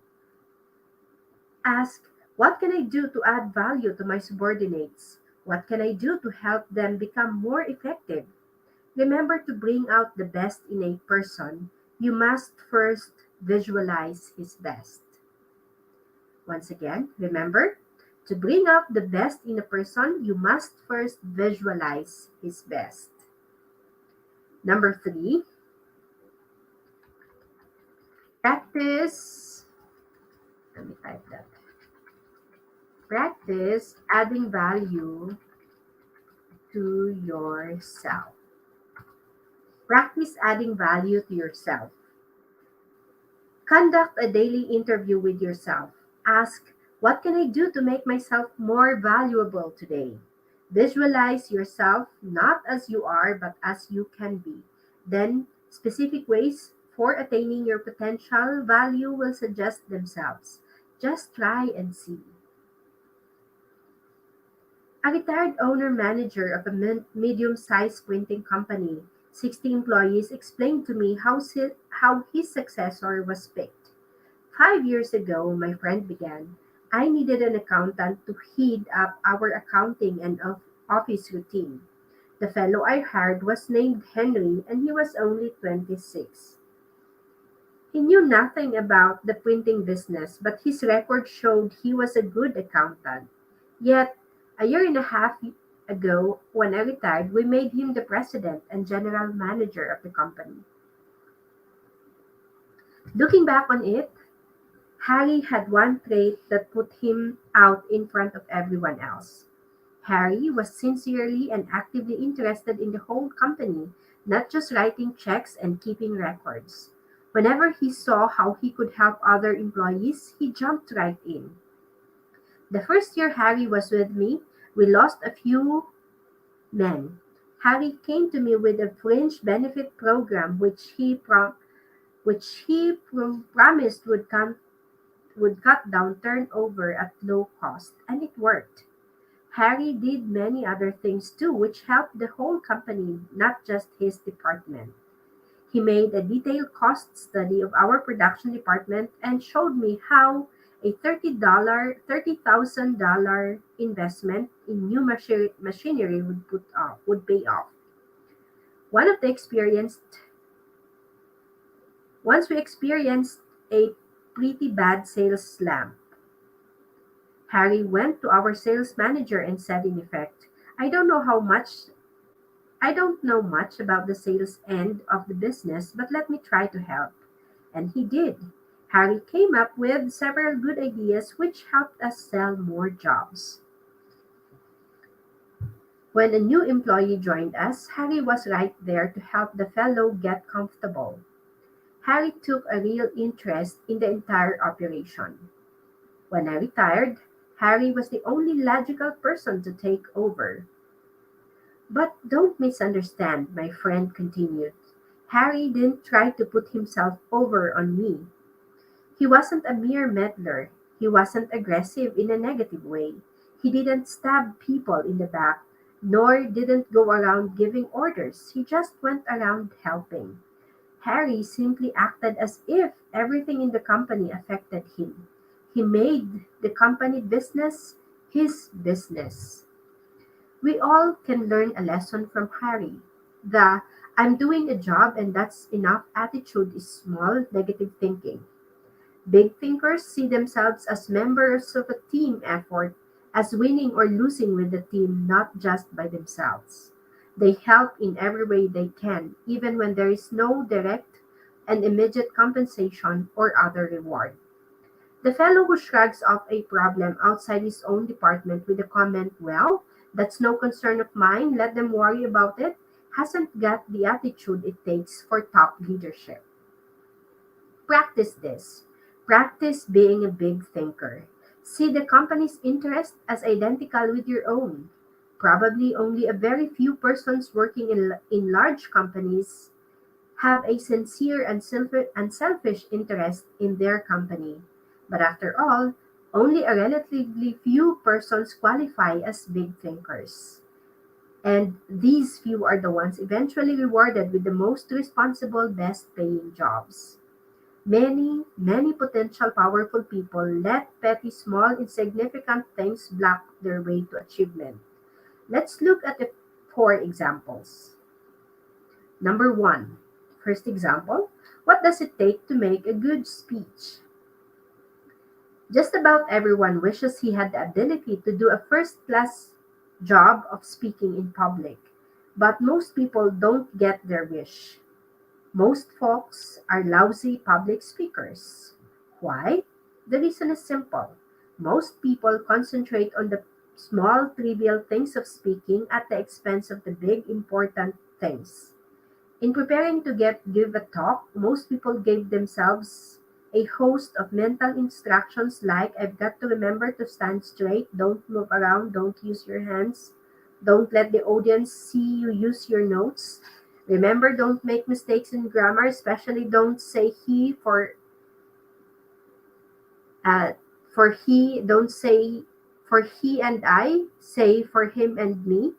Ask, what can I do to add value to my subordinates? What can I do to help them become more effective? Remember to bring out the best in a person. You must first visualize his best. Once again, remember, to bring out the best in a person, you must first visualize his best. Number three, practice, let me type that. Practice adding value to yourself. Practice adding value to yourself. Conduct a daily interview with yourself. Ask, what can I do to make myself more valuable today? Visualize yourself not as you are, but as you can be. Then, specific ways for attaining your potential value will suggest themselves. Just try and see. A retired owner manager of a medium sized printing company 60 employees explained to me how his successor was picked. 5 years ago, my friend began, I needed an accountant to head up our accounting and office routine. The fellow I hired was named Henry and he was only 26. He knew nothing about the printing business, but his record showed he was a good accountant. Yet, a year and a half ago, when I retired, we made him the president and general manager of the company. Looking back on it, Harry had one trait that put him out in front of everyone else. Harry was sincerely and actively interested in the whole company, not just writing checks and keeping records. Whenever he saw how he could help other employees, he jumped right in. The first year Harry was with me, we lost a few men. Harry came to me with a fringe benefit program which he promised would cut down turnover at low cost, and it worked. Harry did many other things too, which helped the whole company, not just his department. He made a detailed cost study of our production department and showed me how a $30,000 investment in new machinery would pay off. One of the experienced Once we experienced a pretty bad sales slump. Harry went to our sales manager and said in effect, I don't know much about the sales end of the business, but let me try to help. And he did. Harry came up with several good ideas which helped us sell more jobs. When a new employee joined us, Harry was right there to help the fellow get comfortable. Harry took a real interest in the entire operation. When I retired, Harry was the only logical person to take over. But don't misunderstand, my friend continued. Harry didn't try to put himself over on me. He wasn't a mere meddler. He wasn't aggressive in a negative way. He didn't stab people in the back, nor didn't go around giving orders. He just went around helping. Harry simply acted as if everything in the company affected him. He made the company business his business. We all can learn a lesson from Harry. The I'm doing a job and that's enough attitude is small negative thinking. Big thinkers see themselves as members of a team effort, as winning or losing with the team, not just by themselves. They help in every way they can, even when there is no direct and immediate compensation or other reward. The fellow who shrugs off a problem outside his own department with the comment, well, that's no concern of mine, let them worry about it, hasn't got the attitude it takes for top leadership. Practice this. Practice being a big thinker. See the company's interest as identical with your own. Probably only a very few persons working in large companies have a sincere and unselfish interest in their company. But after all, only a relatively few persons qualify as big thinkers. And these few are the ones eventually rewarded with the most responsible, best paying jobs. Many, many potential powerful people let petty, small, insignificant things block their way to achievement. Let's look at the four examples. Number one, first example, what does it take to make a good speech? Just about everyone wishes he had the ability to do a first class job of speaking in public, but most people don't get their wish. Most folks are lousy public speakers. Why? The reason is simple. Most people concentrate on the small, trivial things of speaking at the expense of the big, important things. In preparing to give a talk, most people gave themselves a host of mental instructions like I've got to remember to stand straight, don't move around, don't use your hands, don't let the audience see you use your notes. Remember, don't make mistakes in grammar, especially don't say he uh, for he, don't say for he and I, say for him and me.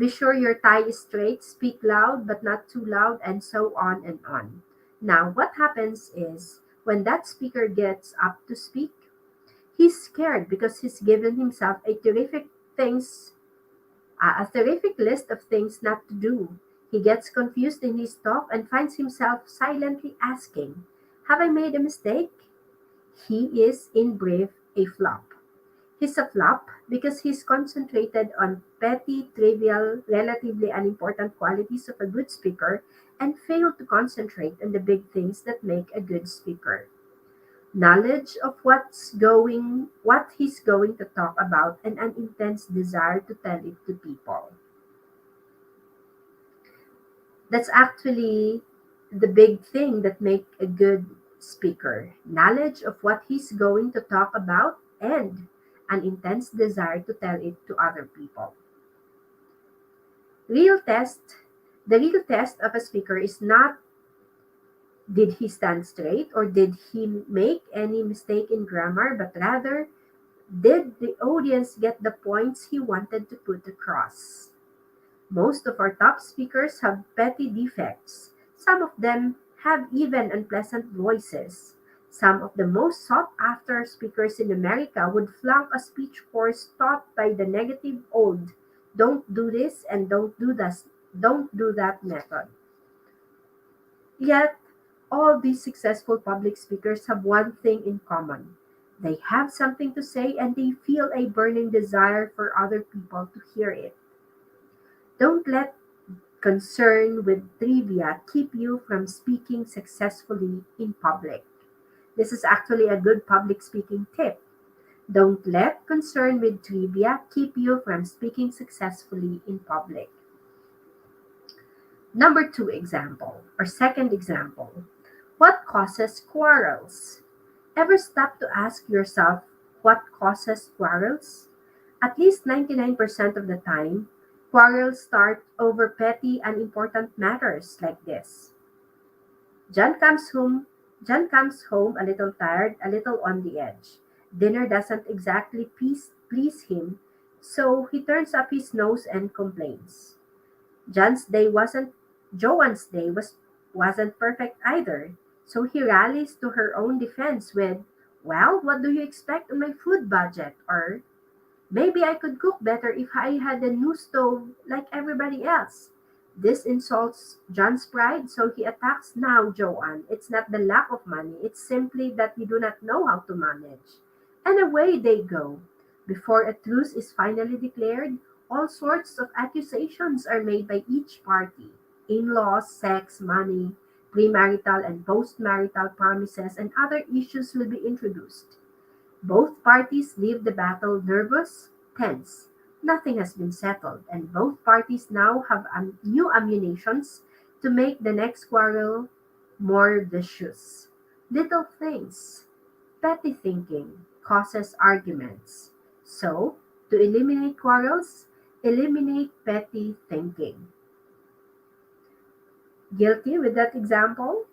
Be sure your tie is straight, speak loud but not too loud, and so on and on. Now, what happens is when that speaker gets up to speak, he's scared because he's given himself things a terrific list of things not to do. He gets confused in his talk and finds himself silently asking, have I made a mistake? He is, in brief, a flop. He's a flop because he's concentrated on petty, trivial, relatively unimportant qualities of a good speaker and failed to concentrate on the big things that make a good speaker. Knowledge of what he's going to talk about, and an intense desire to tell it to people. That's actually the big thing that make a good speaker. Knowledge of what he's going to talk about and an intense desire to tell it to other people. Real test the real test of a speaker is not did he stand straight or did he make any mistake in grammar, but rather did the audience get the points he wanted to put across? Most of our top speakers have petty defects. Some of them have even unpleasant voices. Some of the most sought after speakers in America would flunk a speech course taught by the negative old don't do this and don't do that method. Yet, all these successful public speakers have one thing in common. They have something to say and they feel a burning desire for other people to hear it. Don't let concern with trivia keep you from speaking successfully in public. This is actually a good public speaking tip. Don't let concern with trivia keep you from speaking successfully in public. Number two example, or second example. What causes quarrels? Ever stop to ask yourself what causes quarrels? At least 99% of the time, quarrels start over petty, unimportant matters like this. John comes home John comes home a little tired, a little on the edge. Dinner doesn't exactly please him, so he turns up his nose and complains. John's day wasn't Joanne's day wasn't perfect either, so he rallies to her own defense with, well, what do you expect on my food budget? Or maybe I could cook better if I had a new stove like everybody else. This insults John's pride, so he attacks now, Joanne. It's not the lack of money, it's simply that you do not know how to manage. And away they go. Before a truce is finally declared, all sorts of accusations are made by each party. In-laws, sex, money, premarital and postmarital promises, and other issues will be introduced. Both parties leave the battle nervous, tense. Nothing has been settled, and both parties now have new ammunitions to make the next quarrel more vicious. Little things, petty thinking, causes arguments. So, to eliminate quarrels, eliminate petty thinking. Guilty with that example?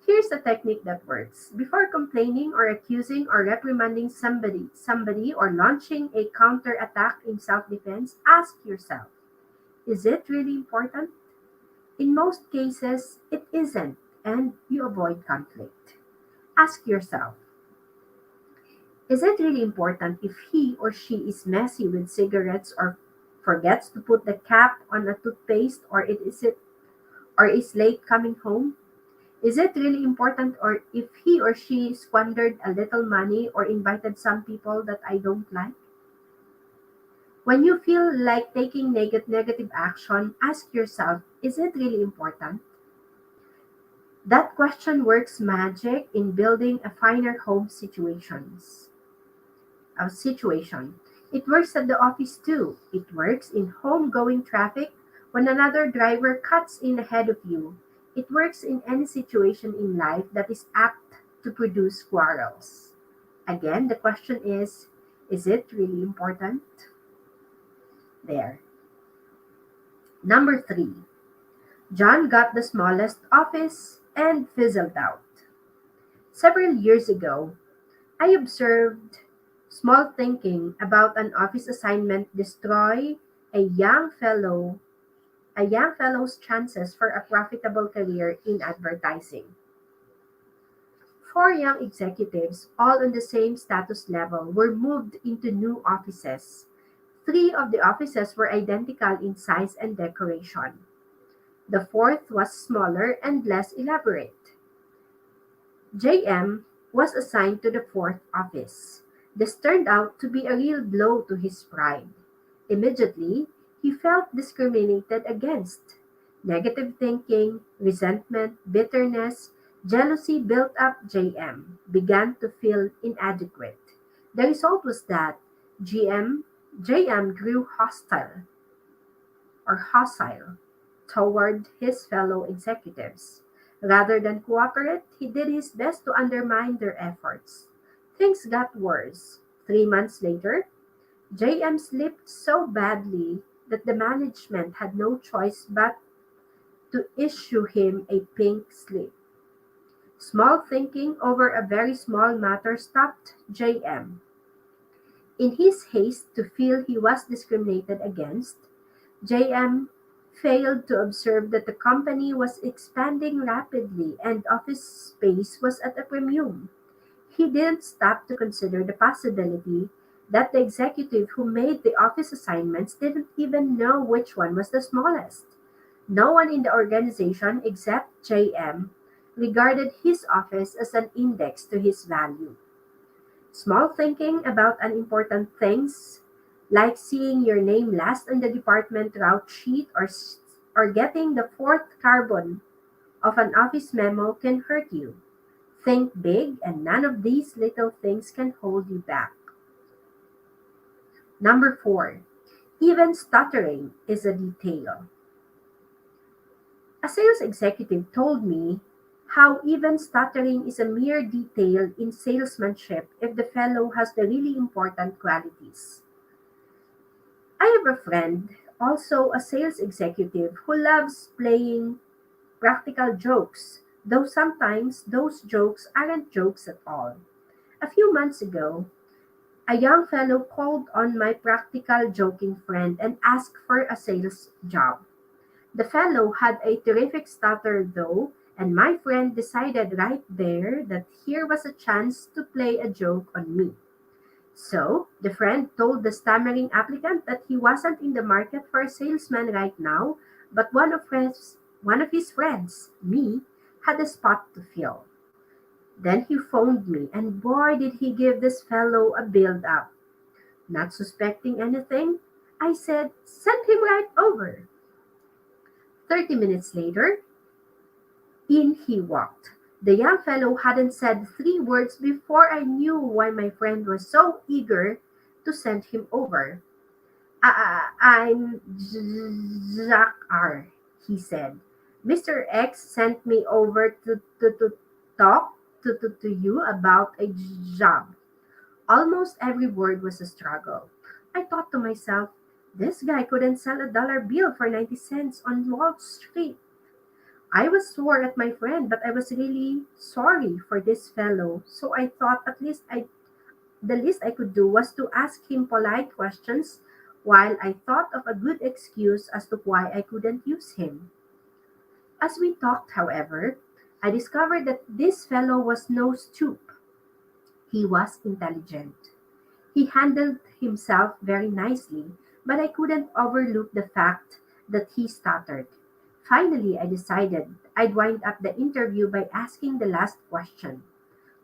Here's a technique that works. Before complaining or accusing or reprimanding somebody or launching a counterattack in self-defense, ask yourself, is it really important? In most cases, it isn't, and you avoid conflict. Ask yourself, is it really important if he or she is messy with cigarettes or forgets to put the cap on a toothpaste or is late coming home? Is it really important or if he or she squandered a little money or invited some people that I don't like? When you feel like taking negative action, ask yourself, is it really important? That question works magic in building a finer home situation. It works at the office too. It works in home going traffic when another driver cuts in ahead of you. It works in any situation in life that is apt to produce quarrels. Again, the question is it really important? There. Number three, John got the smallest office and fizzled out. Several years ago, I observed small thinking about an office assignment destroy a young fellow a young fellow's chances for a profitable career in advertising. Four young executives, all on the same status level, were moved into new offices. Three of the offices were identical in size and decoration. The fourth was smaller and less elaborate. JM was assigned to the fourth office. This turned out to be a real blow to his pride. Immediately, he felt discriminated against. Negative thinking, resentment, bitterness, jealousy built up. JM began to feel inadequate. The result was that GM, JM grew hostile toward his fellow executives. Rather than cooperate, he did his best to undermine their efforts. Things got worse. 3 months later, JM slipped so badly that the management had no choice but to issue him a pink slip. Small thinking over a very small matter stopped JM. In his haste to feel he was discriminated against, JM failed to observe that the company was expanding rapidly and office space was at a premium. He didn't stop to consider the possibility that the executive who made the office assignments didn't even know which one was the smallest. No one in the organization except JM regarded his office as an index to his value. Small thinking about unimportant things, like seeing your name last on the department route sheet or getting the fourth carbon of an office memo, can hurt you. Think big, and none of these little things can hold you back. Number four, even stuttering is a detail. A sales executive told me how even stuttering is a mere detail in salesmanship if the fellow has the really important qualities. I have a friend, also a sales executive, who loves playing practical jokes, though sometimes those jokes aren't jokes at all. A few months ago, a young fellow called on my practical joking friend and asked for a sales job. The fellow had a terrific stutter though, and my friend decided right there that here was a chance to play a joke on me. So, the friend told the stammering applicant that he wasn't in the market for a salesman right now, but one of his friends, me, had a spot to fill. Then he phoned me, and boy did he give this fellow a build up. Not suspecting anything, I said, "Send him right over." 30 minutes later, in he walked. The young fellow hadn't said 3 words before I knew why my friend was so eager to send him over. I'm Jack R., he said. Mr. X sent me over to talk to you about a job. Almost every word was a struggle. I thought to myself, this guy couldn't sell a dollar bill for 90 cents on Wall Street. I was sore at my friend, but I was really sorry for this fellow. So I thought the least I could do was to ask him polite questions while I thought of a good excuse as to why I couldn't use him. As we talked, however, I discovered that this fellow was no stoop. He was intelligent. He handled himself very nicely, but I couldn't overlook the fact that he stuttered. Finally, I decided I'd wind up the interview by asking the last question.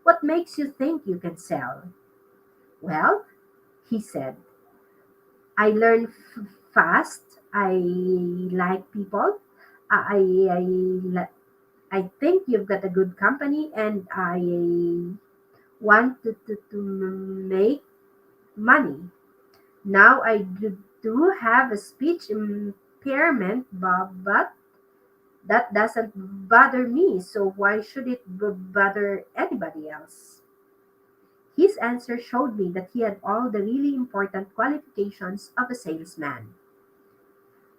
What makes you think you can sell? Well, he said, I learn fast. I like people. I think you've got a good company, and I want to make money. Now do have a speech impairment, but that doesn't bother me, so why should it bother anybody else? His answer showed me that he had all the really important qualifications of a salesman.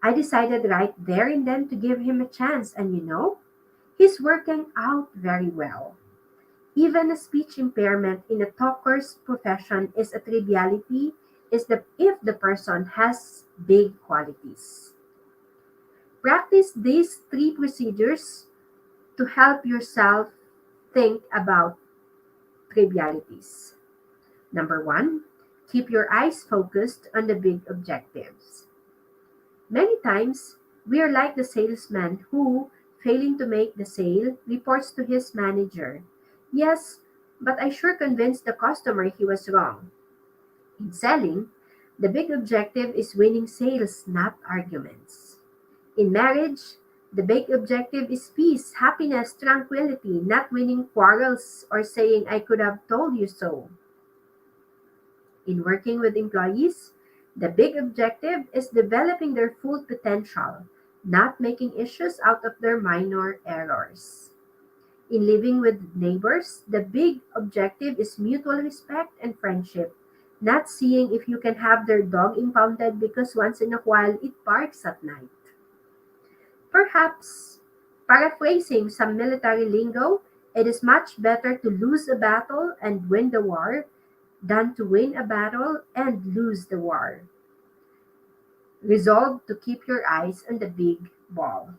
I decided right there and then to give him a chance, and he's working out very well. Even a speech impairment in a talker's profession is a triviality is if the person has big qualities. Practice these three procedures to help yourself think about trivialities. Number one, keep your eyes focused on the big objectives. Many times, we are like the salesman who, failing to make the sale, reports to his manager, "Yes, but I sure convinced the customer he was wrong." In selling, the big objective is winning sales, not arguments. In marriage, the big objective is peace, happiness, tranquility, not winning quarrels or saying, "I could have told you so." In working with employees, the big objective is developing their full potential, not making issues out of their minor errors. In living with neighbors, the big objective is mutual respect and friendship, not seeing if you can have their dog impounded because once in a while it barks at night. Perhaps, paraphrasing some military lingo, it is much better to lose a battle and win the war than to win a battle and lose the war. Resolve to keep your eyes on the big ball.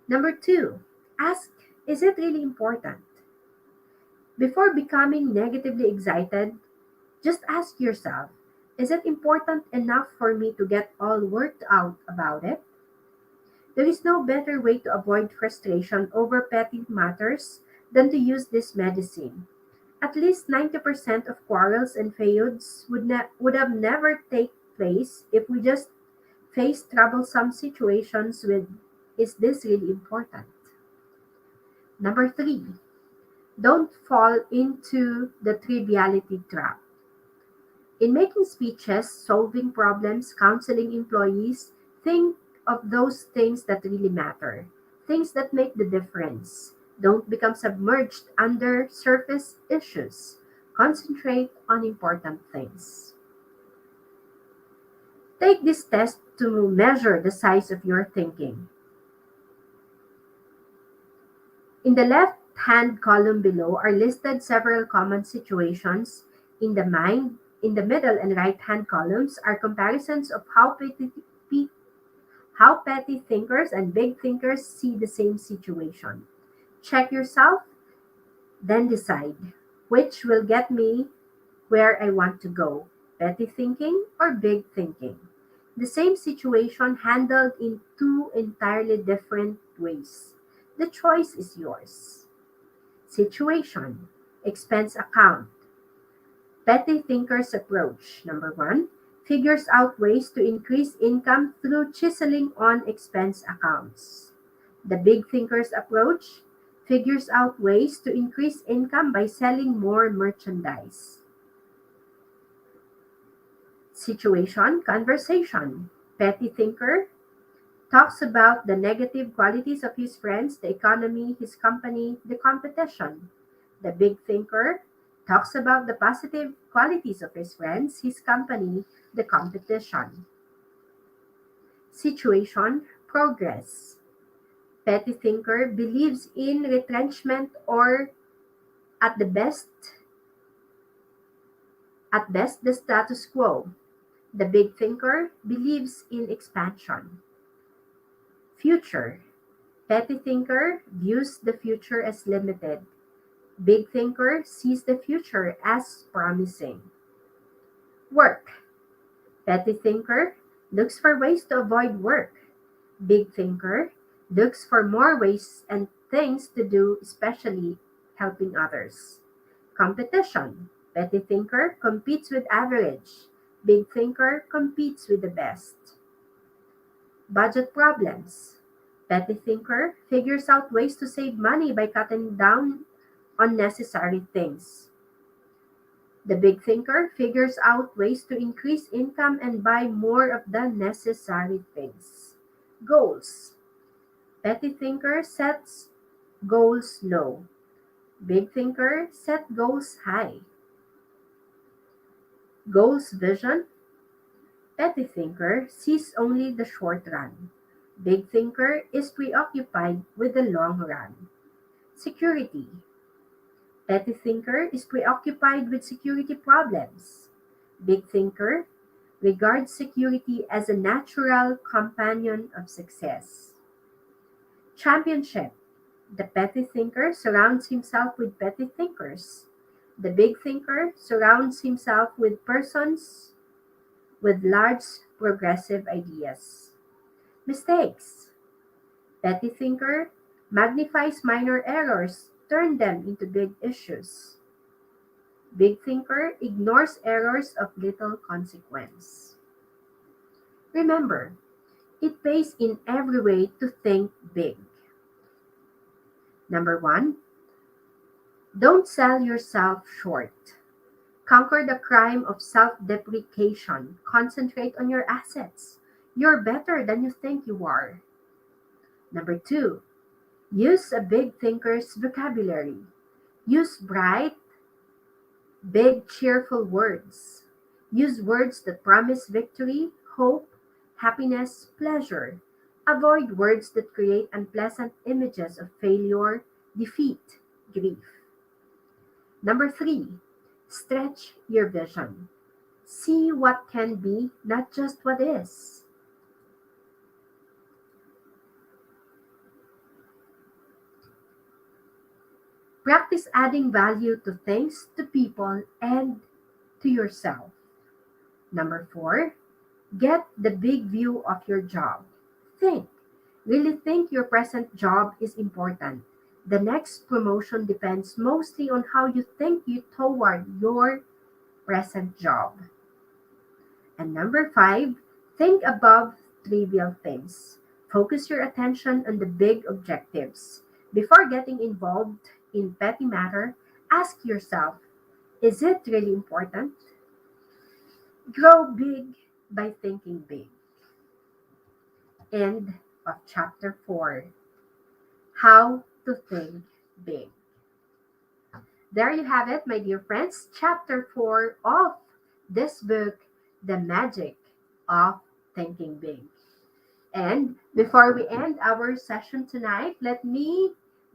Number two, ask, is it really important? Before becoming negatively excited, just ask yourself, is it important enough for me to get all worked out about it? There is no better way to avoid frustration over petty matters than to use this medicine. At least 90% of quarrels and feuds would have never take place if we just faced troublesome situations with, is this really important? Number three, don't fall into the triviality trap. In making speeches, solving problems, counseling employees, think of those things that really matter, things that make the difference. Don't become submerged under surface issues. Concentrate on important things. Take this test to measure the size of your thinking. In the left-hand column below are listed several common situations in the mind. In the middle and right-hand columns are comparisons of how petty thinkers and big thinkers see the same situation. Check yourself, then decide which will get me where I want to go, petty thinking or big thinking. The same situation handled in two entirely different ways. The choice is yours. Situation, expense account. Petty thinkers approach. Number one, figures out ways to increase income through chiseling on expense accounts. The big thinkers approach figures out ways to increase income by selling more merchandise. Situation, conversation. Petty thinker talks about the negative qualities of his friends, the economy, his company, the competition. The big thinker talks about the positive qualities of his friends, his company, the competition. Situation, progress. Petty thinker believes in retrenchment or at the best the status quo. The big thinker believes in expansion. Future. Petty thinker views the future as limited. Big thinker sees the future as promising. Work. Petty thinker looks for ways to avoid work. Big thinker looks for more ways and things to do, especially helping others. Competition. Petty thinker competes with average. Big thinker competes with the best. Budget problems. Petty thinker figures out ways to save money by cutting down on necessary things. The big thinker figures out ways to increase income and buy more of the necessary things. Goals. Petty thinker sets goals low. Big thinker set goals high. Goals vision. Petty thinker sees only the short run. Big thinker is preoccupied with the long run. Security. Petty thinker is preoccupied with security problems. Big thinker regards security as a natural companion of success. Championship. The petty thinker surrounds himself with petty thinkers. The big thinker surrounds himself with persons with large progressive ideas. Mistakes. Petty thinker magnifies minor errors, turn them into big issues. Big thinker ignores errors of little consequence. Remember, it pays in every way to think big. Number one, don't sell yourself short. Conquer the crime of self deprecation. Concentrate on your assets. You're better than you think you are. Number two, use a big thinker's vocabulary. Use bright, big, cheerful words. Use words that promise victory, hope, happiness, pleasure. Avoid words that create unpleasant images of failure, defeat, grief. Number three, stretch your vision. See what can be, not just what is. Practice adding value to things, to people, and to yourself. Number four, get the big view of your job. Think. Really think your present job is important. The next promotion depends mostly on how you think you toward your present job. And number five, think above trivial things. Focus your attention on the big objectives. Before getting involved in petty matter, ask yourself, is it really important? Grow big by thinking big. End of chapter 4. How to think big. There you have it, my dear friends. Chapter 4 of this book, The Magic of Thinking Big. And before we end our session tonight, let me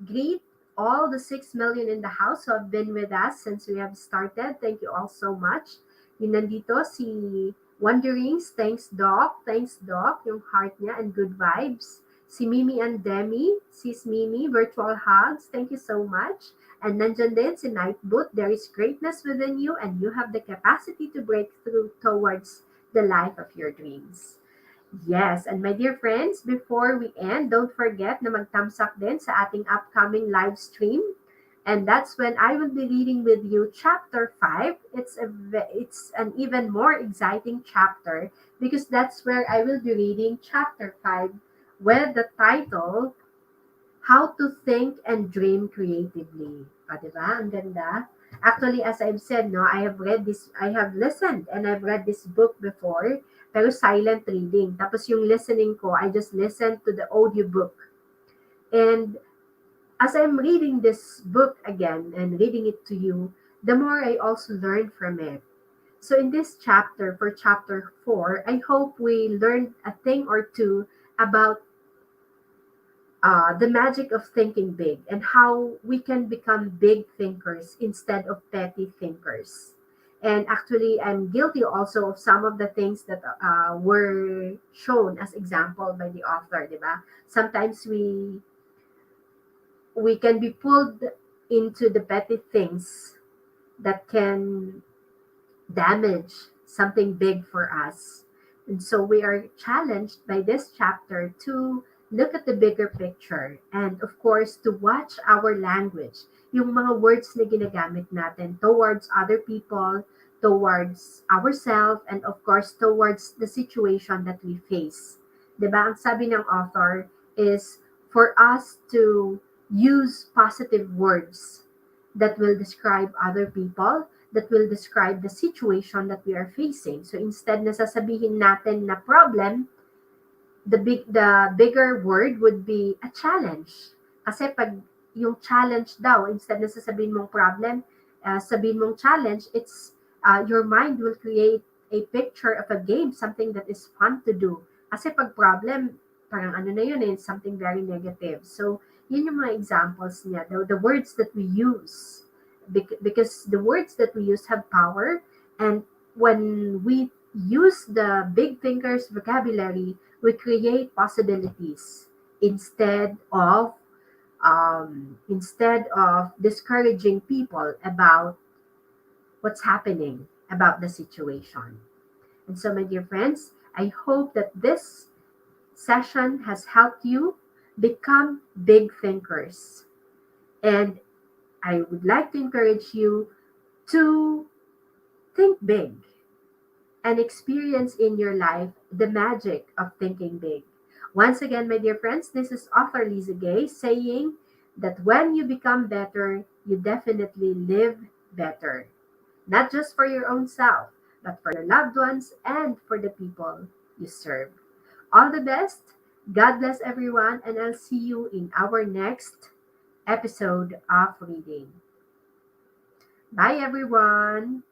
greet all the 6 million in the house who have been with us since we have started. Thank you all so much. Yung nandito, si Wonderings, thanks Doc, yung heart niya and good vibes. Si Mimi and Demi, sis Mimi, virtual hugs, thank you so much. And nandyan din si Nightboot, there is greatness within you and you have the capacity to break through towards the life of your dreams. Yes, and my dear friends, before we end, don't forget na mag-thumbs up din sa ating upcoming live stream. And that's when I will be reading with you chapter 5. It's an even more exciting chapter because that's where I will be reading chapter 5 with the title How to Think and Dream Creatively. O, diba? Ang ganda. Actually, as I've said, no, I have listened and I've read this book before, pero silent reading. Tapos yung listening ko, I just listened to the audiobook. And as I'm reading this book again and reading it to you, the more I also learn from it. So in this chapter, for chapter 4, I hope we learned a thing or two about the magic of thinking big and how we can become big thinkers instead of petty thinkers. And actually, I'm guilty also of some of the things that were shown as example by the author, diba? Sometimes we can be pulled into the petty things that can damage something big for us. And so we are challenged by this chapter to look at the bigger picture and of course to watch our language, yung mga words na ginagamit natin towards other people, towards ourselves, and of course towards the situation that we face. Diba? Ang sabi ng author is for us to use positive words that will describe other people, that will describe the situation that we are facing. So instead na sasabihin natin na problem, the bigger word would be a challenge. Kasi pag yung challenge daw, instead na sasabihin mong problem, sabihin mong challenge, it's your mind will create a picture of a game, something that is fun to do. Kasi pag problem, parang ano na yun, it's something very negative. So, yun yung mga examples niya, the words that we use. Because the words that we use have power, and when we use the big thinkers vocabulary, we create possibilities instead of discouraging people about what's happening about the situation. And so, my dear friends, I hope that this session has helped you become big thinkers. And I would like to encourage you to think big and experience in your life the magic of thinking big. Once again, my dear friends, this is author Liza Gay saying that when you become better, you definitely live better. Not just for your own self, but for your loved ones and for the people you serve. All the best. God bless everyone, and I'll see you in our next episode of reading. Bye, everyone.